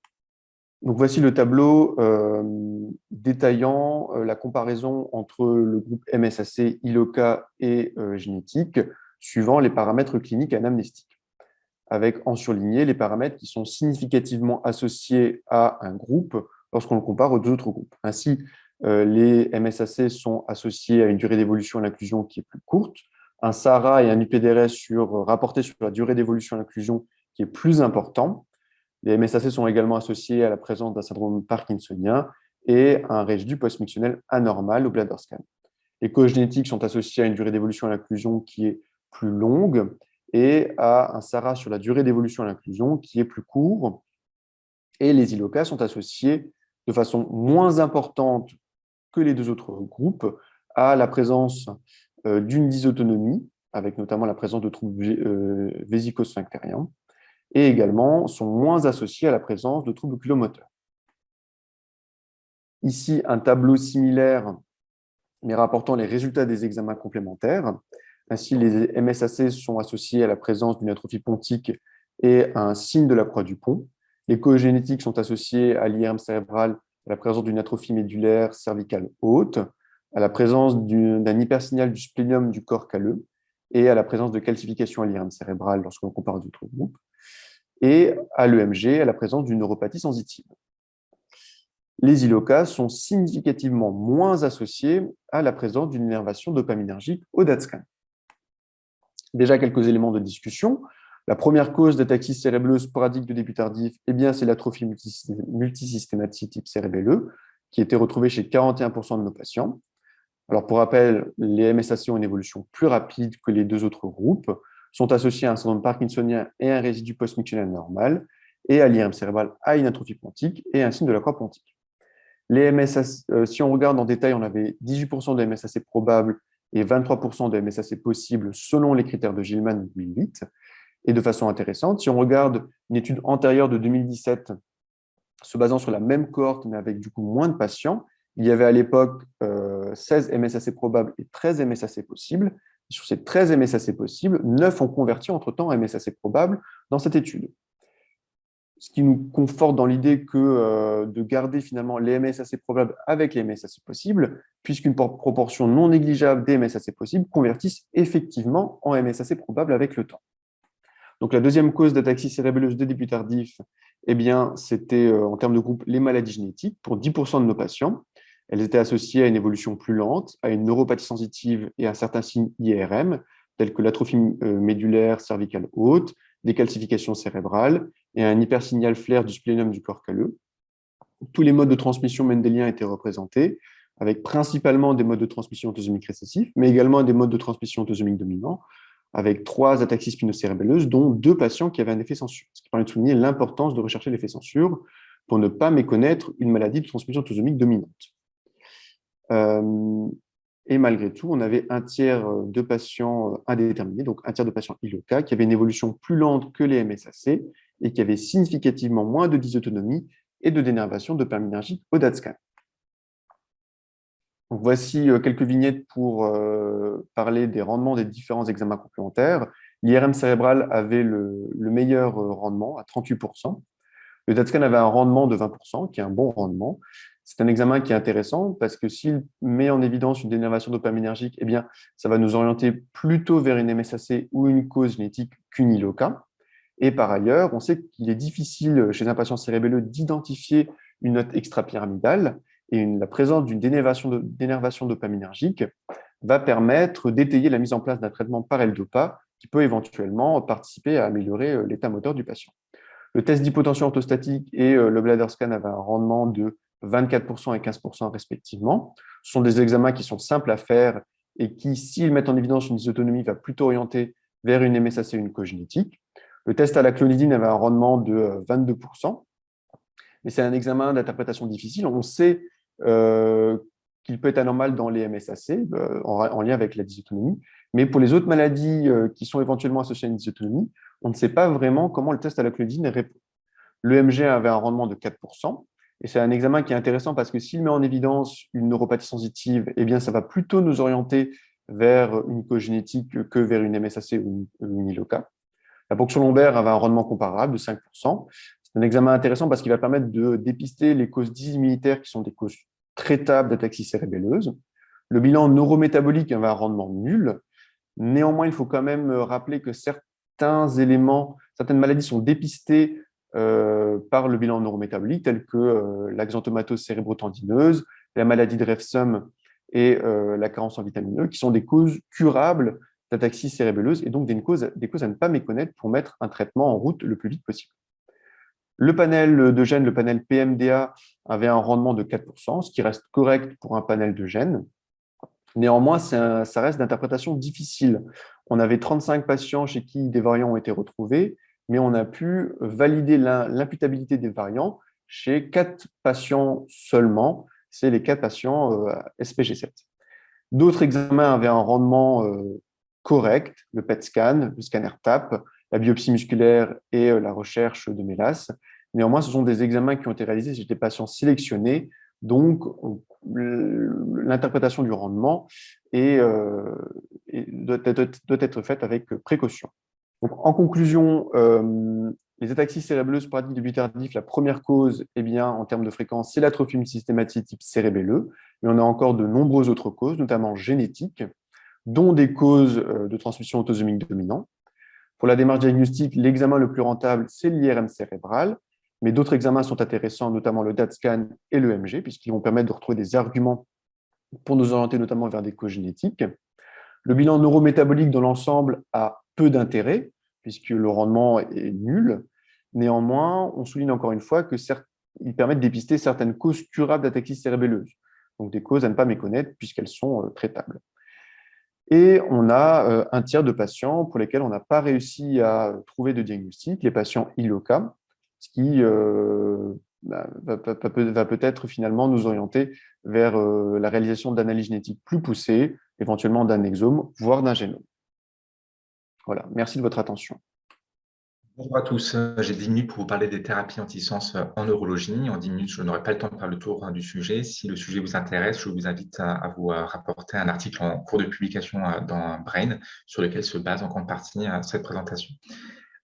Donc voici le tableau détaillant la comparaison entre le groupe MSAC, ILOCA et génétique, suivant les paramètres cliniques anamnestiques, avec en surligné les paramètres qui sont significativement associés à un groupe lorsqu'on le compare aux 2 autres groupes. Ainsi, les MSAC sont associés à une durée d'évolution à l'inclusion qui est plus courte, un SARA et un UPDRS rapportés sur la durée d'évolution à l'inclusion qui est plus important. Les MSAC sont également associés à la présence d'un syndrome parkinsonien et à un résidu post-mictionnel anormal au bladder scan. Les cogénétiques sont associés à une durée d'évolution à l'inclusion qui est plus longue et à un SARA sur la durée d'évolution à l'inclusion qui est plus court. Et les ILOCA sont associés de façon moins importante que les 2 autres groupes à la présence d'une dysautonomie, avec notamment la présence de troubles vésico-sphinctériens, et également sont moins associés à la présence de troubles oculomoteurs. Ici, un tableau similaire, mais rapportant les résultats des examens complémentaires. Ainsi, les MSAC sont associés à la présence d'une atrophie pontique et à un signe de la croix du pont. Les cogénétiques sont associés à l'IRM cérébral, à la présence d'une atrophie médulaire cervicale haute, à la présence d'un hypersignal du splénium du corps calleux et à la présence de calcification à l'IRM cérébral lorsqu'on compare d'autres groupes, et à l'EMG, à la présence d'une neuropathie sensitive. Les ILOCA sont significativement moins associés à la présence d'une innervation dopaminergique au DAT-scan. Déjà quelques éléments de discussion. La première cause d'ataxie cérébelleuse sporadique de début tardif, c'est l'atrophie multisystématique type cérébelleux, qui était retrouvée chez 41% de nos patients. Alors pour rappel, les MSAC ont une évolution plus rapide que les 2 autres groupes, sont associés à un syndrome parkinsonien et à un résidu post-mictionnel normal, et à l'IRM cérébral à une atrophie pontique et un signe de la croix pontique. Les MSAC, si on regarde en détail, on avait 18% de MSAC probables et 23% de MSAC possibles selon les critères de Gilman ou Willwitt. Et de façon intéressante, si on regarde une étude antérieure de 2017, se basant sur la même cohorte, mais avec du coup moins de patients, Il y avait à l'époque 16 MSAC probables et 13 MSAC possibles. Et sur ces 13 MSAC possibles, 9 ont converti entre-temps en MSAC probables dans cette étude. Ce qui nous conforte dans l'idée que de garder finalement les MSAC probables avec les MSAC possibles, puisqu'une proportion non négligeable des MSAC possibles convertissent effectivement en MSAC probables avec le temps. Donc la deuxième cause d'ataxie cérébelleuse de début tardif, eh bien, c'était en termes de groupe les maladies génétiques pour 10% de nos patients. Elles étaient associées à une évolution plus lente, à une neuropathie sensitive et à certains signes IRM, tels que l'atrophie médulaire cervicale haute, des calcifications cérébrales et un hypersignal flair du splénum du corps calleux. Tous les modes de transmission mendéliens étaient représentés, avec principalement des modes de transmission autosomiques récessifs, mais également des modes de transmission autosomiques dominants, avec 3 ataxies spinocérébelleuses, dont 2 patients qui avaient un effet censure, ce qui permet de souligner l'importance de rechercher l'effet censure pour ne pas méconnaître une maladie de transmission autosomique dominante. Et malgré tout, on avait un tiers de patients indéterminés, donc un tiers de patients ILOCA, qui avaient une évolution plus lente que les MSAC et qui avaient significativement moins de dysautonomie et de dénervation dopaminergique au DAT-scan. Donc, voici quelques vignettes pour parler des rendements des différents examens complémentaires. L'IRM cérébral avait le meilleur rendement, à 38%. Le DAT-scan avait un rendement de 20%, qui est un bon rendement. C'est un examen qui est intéressant parce que s'il met en évidence une dénervation dopaminergique, eh bien, ça va nous orienter plutôt vers une MSAC ou une cause génétique qu'une ILOCA. Et par ailleurs, on sait qu'il est difficile chez un patient cérébelleux d'identifier une note extrapyramidale et la présence d'une dénervation dopaminergique va permettre d'étayer la mise en place d'un traitement par L-Dopa qui peut éventuellement participer à améliorer l'état moteur du patient. Le test d'hypotension orthostatique et le bladder scan avaient un rendement de 24% et 15% respectivement. Ce sont des examens qui sont simples à faire et qui, s'ils mettent en évidence une dysautonomie, va plutôt orienter vers une MSAC ou une cogénétique. Le test à la clonidine avait un rendement de 22%, mais c'est un examen d'interprétation difficile. On sait qu'il peut être anormal dans les MSAC, en lien avec la dysautonomie, mais pour les autres maladies qui sont éventuellement associées à une dysautonomie, on ne sait pas vraiment comment le test à la clonidine répond. L'EMG avait un rendement de 4%, et c'est un examen qui est intéressant parce que s'il met en évidence une neuropathie sensitive, eh bien, ça va plutôt nous orienter vers une cogénétique que vers une MSAC ou une ILOCA. La ponction lombaire avait un rendement comparable de 5%. C'est un examen intéressant parce qu'il va permettre de dépister les causes dysimmunitaires qui sont des causes traitables d'ataxie cérébelleuse. Le bilan neurométabolique avait un rendement nul. Néanmoins, il faut quand même rappeler que certaines maladies sont dépistées par le bilan neurométabolique, telles que l'axanthomatose cérébrotendineuse, la maladie de Refsum et la carence en vitamine E, qui sont des causes curables d'ataxie cérébelleuse et donc des causes à ne pas méconnaître pour mettre un traitement en route le plus vite possible. Le panel de gènes, le panel PMDA, avait un rendement de 4%, ce qui reste correct pour un panel de gènes. Néanmoins, ça reste d'interprétation difficile. On avait 35 patients chez qui des variants ont été retrouvés, mais on a pu valider l'imputabilité des variants chez 4 patients seulement. C'est les 4 patients SPG7. D'autres examens avaient un rendement correct, le PET scan, le scanner TAP, la biopsie musculaire et la recherche de mélasse. Néanmoins, ce sont des examens qui ont été réalisés chez des patients sélectionnés, donc l'interprétation du rendement doit être faite avec précaution. Donc, en conclusion, les ataxies cérébelleuses sporadiques de début tardif, la première cause, eh bien, en termes de fréquence, c'est l'atrophie multisystématique type cérébelleux, mais on a encore de nombreuses autres causes, notamment génétiques, dont des causes de transmission autosomique dominante. Pour la démarche diagnostique, l'examen le plus rentable, c'est l'IRM cérébral, mais d'autres examens sont intéressants, notamment le DAT-scan et l'EMG, puisqu'ils vont permettre de retrouver des arguments pour nous orienter notamment vers des causes génétiques. Le bilan neurométabolique dans l'ensemble a peu d'intérêt, puisque le rendement est nul. Néanmoins, on souligne encore une fois qu'il permet de dépister certaines causes curables d'ataxie cérébelleuse, donc des causes à ne pas méconnaître puisqu'elles sont traitables. Et on a un tiers de patients pour lesquels on n'a pas réussi à trouver de diagnostic, les patients ILOCA, ce qui va peut-être finalement nous orienter vers la réalisation d'analyses génétiques plus poussées, éventuellement d'un exome, voire d'un génome. Voilà, merci de votre attention. Bonjour à tous, j'ai 10 minutes pour vous parler des thérapies antisens en neurologie. En 10 minutes, je n'aurai pas le temps de faire le tour du sujet. Si le sujet vous intéresse, je vous invite à vous rapporter un article en cours de publication dans Brain, sur lequel se base en grande partie cette présentation.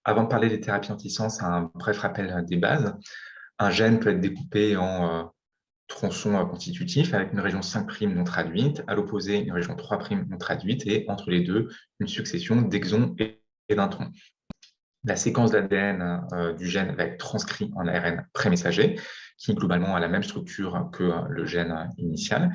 Avant de parler des thérapies antisens, un bref rappel des bases. Un gène peut être découpé en tronçons constitutifs avec une région 5' non traduite, à l'opposé une région 3' non traduite, et entre les deux, une succession d'exons et d'introns. La séquence d'ADN du gène va être transcrite en ARN prémessager, qui globalement a la même structure que le gène initial.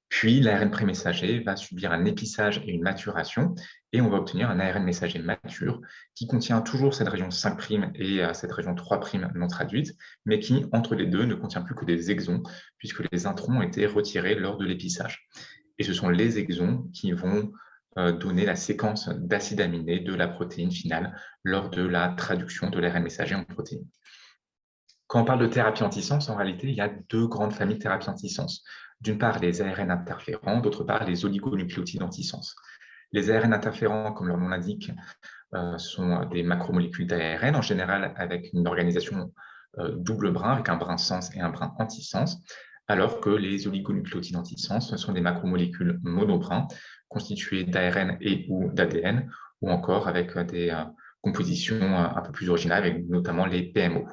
Puis l'ARN prémessager va subir un épissage et une maturation, et on va obtenir un ARN messager mature qui contient toujours cette région 5' et cette région 3' non traduite, mais qui, entre les deux, ne contient plus que des exons, puisque les introns ont été retirés lors de l'épissage. Et ce sont les exons qui vont donner la séquence d'acides aminés de la protéine finale lors de la traduction de l'ARN messager en protéine. Quand on parle de thérapie antisens, en réalité, il y a deux grandes familles de thérapies antisens. D'une part, les ARN interférents, d'autre part, les oligonucléotides antisens. Les ARN interférents, comme leur nom l'indique, sont des macromolécules d'ARN, en général avec une organisation double brin, avec un brin sens et un brin antisens, alors que les oligonucléotides antisens sont des macromolécules monobrins, constituées d'ARN et ou d'ADN, ou encore avec des compositions un peu plus originales, avec notamment les PMO.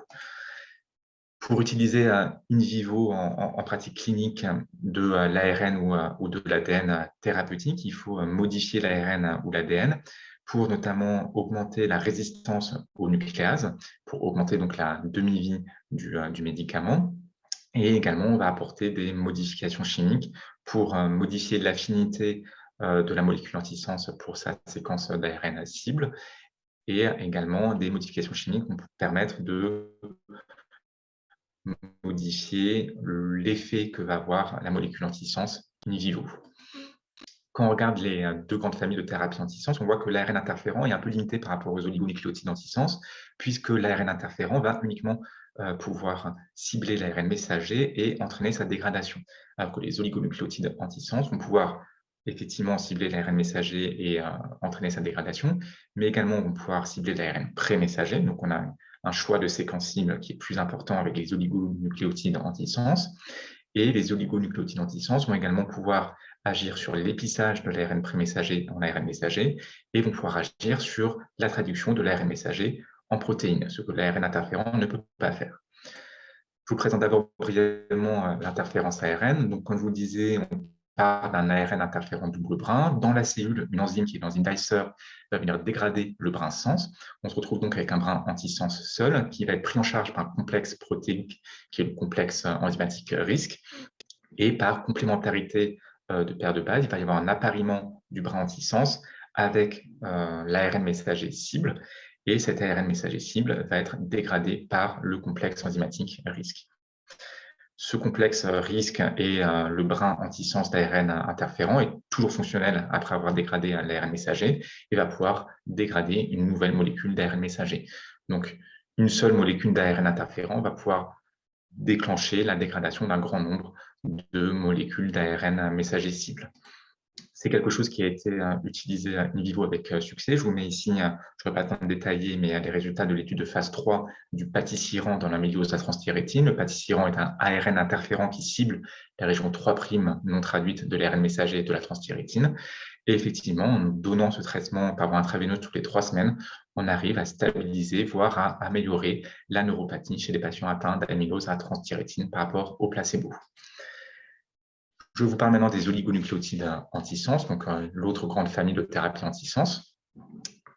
Pour utiliser in vivo en pratique clinique de l'ARN ou de l'ADN thérapeutique, il faut modifier l'ARN ou l'ADN pour notamment augmenter la résistance aux nucléases, pour augmenter donc la demi-vie du médicament. Et également, on va apporter des modifications chimiques pour modifier l'affinité de la molécule antisens pour sa séquence d'ARN cible, et également des modifications chimiques vont permettre de modifier l'effet que va avoir la molécule antisens in vivo. Quand on regarde les deux grandes familles de thérapies antisens, on voit que l'ARN interférent est un peu limité par rapport aux oligonucléotides antisens, puisque l'ARN interférent va uniquement pouvoir cibler l'ARN messager et entraîner sa dégradation, alors que les oligonucléotides antisens vont pouvoir effectivement cibler l'ARN messager et entraîner sa dégradation, mais également vont pouvoir cibler l'ARN prémessager. Donc on a un choix de séquence cible qui est plus important avec les oligonucléotides antisens. Et les oligonucléotides antisens vont également pouvoir agir sur l'épissage de l'ARN prémessager en ARN messager et vont pouvoir agir sur la traduction de l'ARN messager en protéines, ce que l'ARN interférent ne peut pas faire. Je vous présente d'abord brièvement l'interférence ARN. Donc, comme je vous le disais, on part d'un ARN interférent double brin. Dans la cellule, une enzyme qui est l'enzyme Dicer va venir dégrader le brin sens. On se retrouve donc avec un brin antisens seul qui va être pris en charge par un complexe protéique qui est le complexe enzymatique RISC. Et par complémentarité de paire de base, il va y avoir un appariement du brin antisens avec l'ARN messager cible. Et cet ARN messager cible va être dégradé par le complexe enzymatique RISC. Ce complexe RISC et le brin antisens d'ARN interférent est toujours fonctionnel après avoir dégradé l'ARN messager et va pouvoir dégrader une nouvelle molécule d'ARN messager. Donc, une seule molécule d'ARN interférent va pouvoir déclencher la dégradation d'un grand nombre de molécules d'ARN messager cible. C'est quelque chose qui a été utilisé in vivo avec succès. Je vous mets ici, je ne vais pas tant détailler, mais les résultats de l'étude de phase 3 du patisiran dans l'amylose à transthyrétine. Le patisiran est un ARN interférent qui cible la région 3' non traduite de l'ARN messager de la transthyrétine. Et effectivement, en donnant ce traitement par voie intraveineuse toutes les 3 semaines, on arrive à stabiliser, voire à améliorer la neuropathie chez les patients atteints d'amylose à transthyrétine par rapport au placebo. Je vous parle maintenant des oligonucléotides antisens, donc l'autre grande famille de thérapie antisens.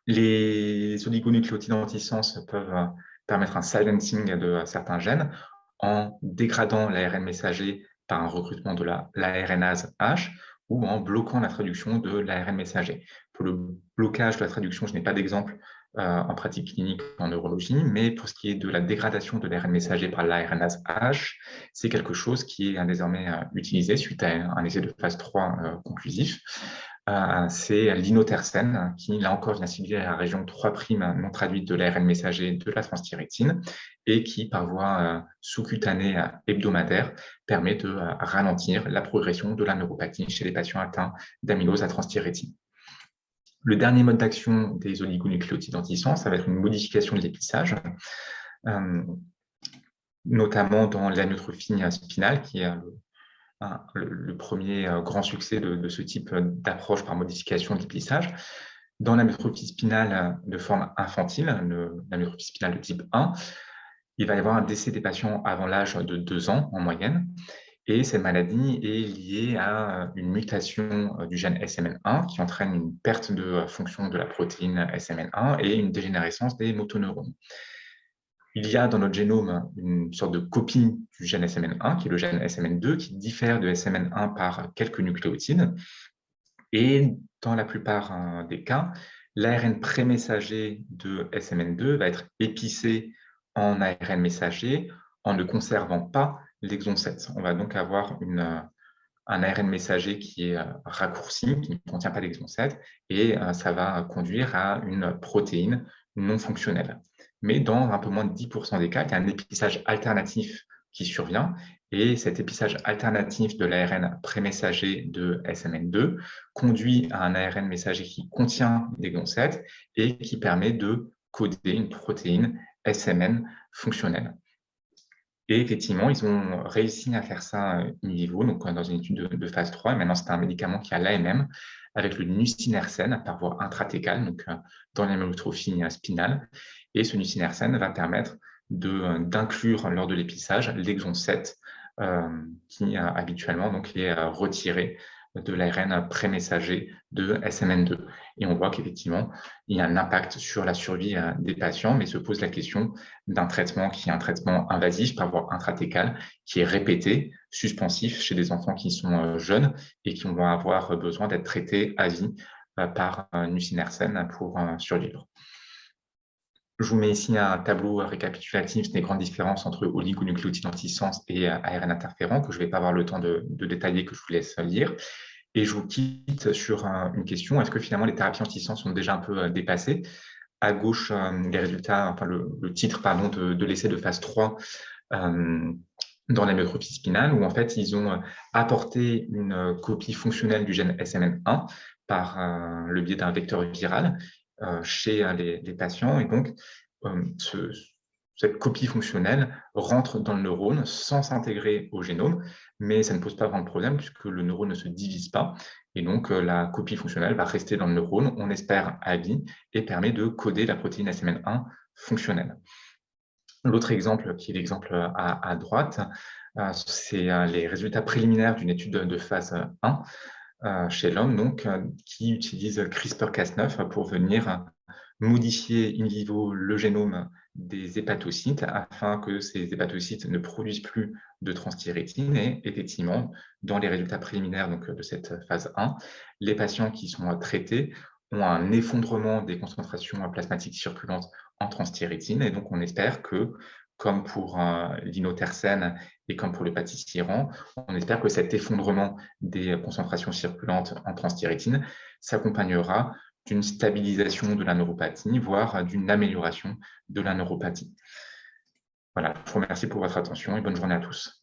Les oligonucléotides antisens peuvent permettre un silencing de certains gènes en dégradant l'ARN messager par un recrutement de l'ARNase H ou en bloquant la traduction de l'ARN messager. Pour le blocage de la traduction, je n'ai pas d'exemple en pratique clinique en neurologie, mais pour ce qui est de la dégradation de l'ARN messager par l'ARNase H, c'est quelque chose qui est désormais utilisé suite à un essai de phase 3 conclusif. C'est l'inotersen qui, là encore, vient cibler la région 3' non traduite de l'ARN messager de la transthyrétine et qui, par voie sous-cutanée hebdomadaire, permet de ralentir la progression de la neuropathie chez les patients atteints d'amylose à transthyrétine. Le dernier mode d'action des oligonucléotides antisense, ça va être une modification de l'épissage, notamment dans l'amyotrophie spinale, qui est le premier grand succès de ce type d'approche par modification de l'épissage. Dans l'amyotrophie spinale de forme infantile, l'amyotrophie spinale de type 1, il va y avoir un décès des patients avant l'âge de 2 ans en moyenne. Et cette maladie est liée à une mutation du gène SMN1 qui entraîne une perte de fonction de la protéine SMN1 et une dégénérescence des motoneurones. Il y a dans notre génome une sorte de copie du gène SMN1, qui est le gène SMN2, qui diffère de SMN1 par quelques nucléotides. Et dans la plupart des cas, l'ARN prémessager de SMN2 va être épicé en ARN messager en ne conservant pas l'exon 7. On va donc avoir un ARN messager qui est raccourci, qui ne contient pas l'exon 7, et ça va conduire à une protéine non fonctionnelle. Mais dans un peu moins de 10% des cas, il y a un épissage alternatif qui survient, et cet épissage alternatif de l'ARN prémessager de SMN2 conduit à un ARN messager qui contient l'exon 7 et qui permet de coder une protéine SMN fonctionnelle. Et effectivement, ils ont réussi à faire ça in vivo, donc dans une étude de phase 3. Et maintenant, c'est un médicament qui a l'AMM avec le nusinersen par voie intrathecale, donc dans l'amyotrophie spinale. Et ce nusinersen va permettre d'inclure lors de l'épissage l'exon 7 qui habituellement donc, est retiré de l'ARN prémessager de SMN2. Et on voit qu'effectivement, il y a un impact sur la survie des patients, mais se pose la question d'un traitement qui est un traitement invasif par voie intrathecale, qui est répété, suspensif chez des enfants qui sont jeunes et qui vont avoir besoin d'être traités à vie par nusinersen pour survivre. Je vous mets ici un tableau récapitulatif des grandes différences entre oligonucléotides antisense et ARN interférent, que je ne vais pas avoir le temps de détailler, que je vous laisse lire. Et je vous quitte sur une question, est-ce que finalement les thérapies antisense sont déjà un peu dépassées? À gauche, les résultats, enfin le titre pardon, de l'essai de phase 3 dans l'amyotrophie spinale, où en fait ils ont apporté une copie fonctionnelle du gène SMN1 par le biais d'un vecteur viral chez les patients. Et donc, cette copie fonctionnelle rentre dans le neurone sans s'intégrer au génome, mais ça ne pose pas vraiment de problème puisque le neurone ne se divise pas. Et donc, la copie fonctionnelle va rester dans le neurone, on espère à vie, et permet de coder la protéine SMN1 fonctionnelle. L'autre exemple, qui est l'exemple à droite, c'est les résultats préliminaires d'une étude de phase 1 chez l'homme, donc, qui utilise CRISPR-Cas9 pour venir modifier in vivo le génome des hépatocytes afin que ces hépatocytes ne produisent plus de transthyrétine. Et effectivement, dans les résultats préliminaires donc, de cette phase 1, les patients qui sont traités ont un effondrement des concentrations plasmatiques circulantes en transthyrétine. Et donc, on espère que, comme pour l'inotersen et comme pour le patisiran, on espère que cet effondrement des concentrations circulantes en transthyrétine s'accompagnera d'une stabilisation de la neuropathie, voire d'une amélioration de la neuropathie. Voilà, je vous remercie pour votre attention et bonne journée à tous.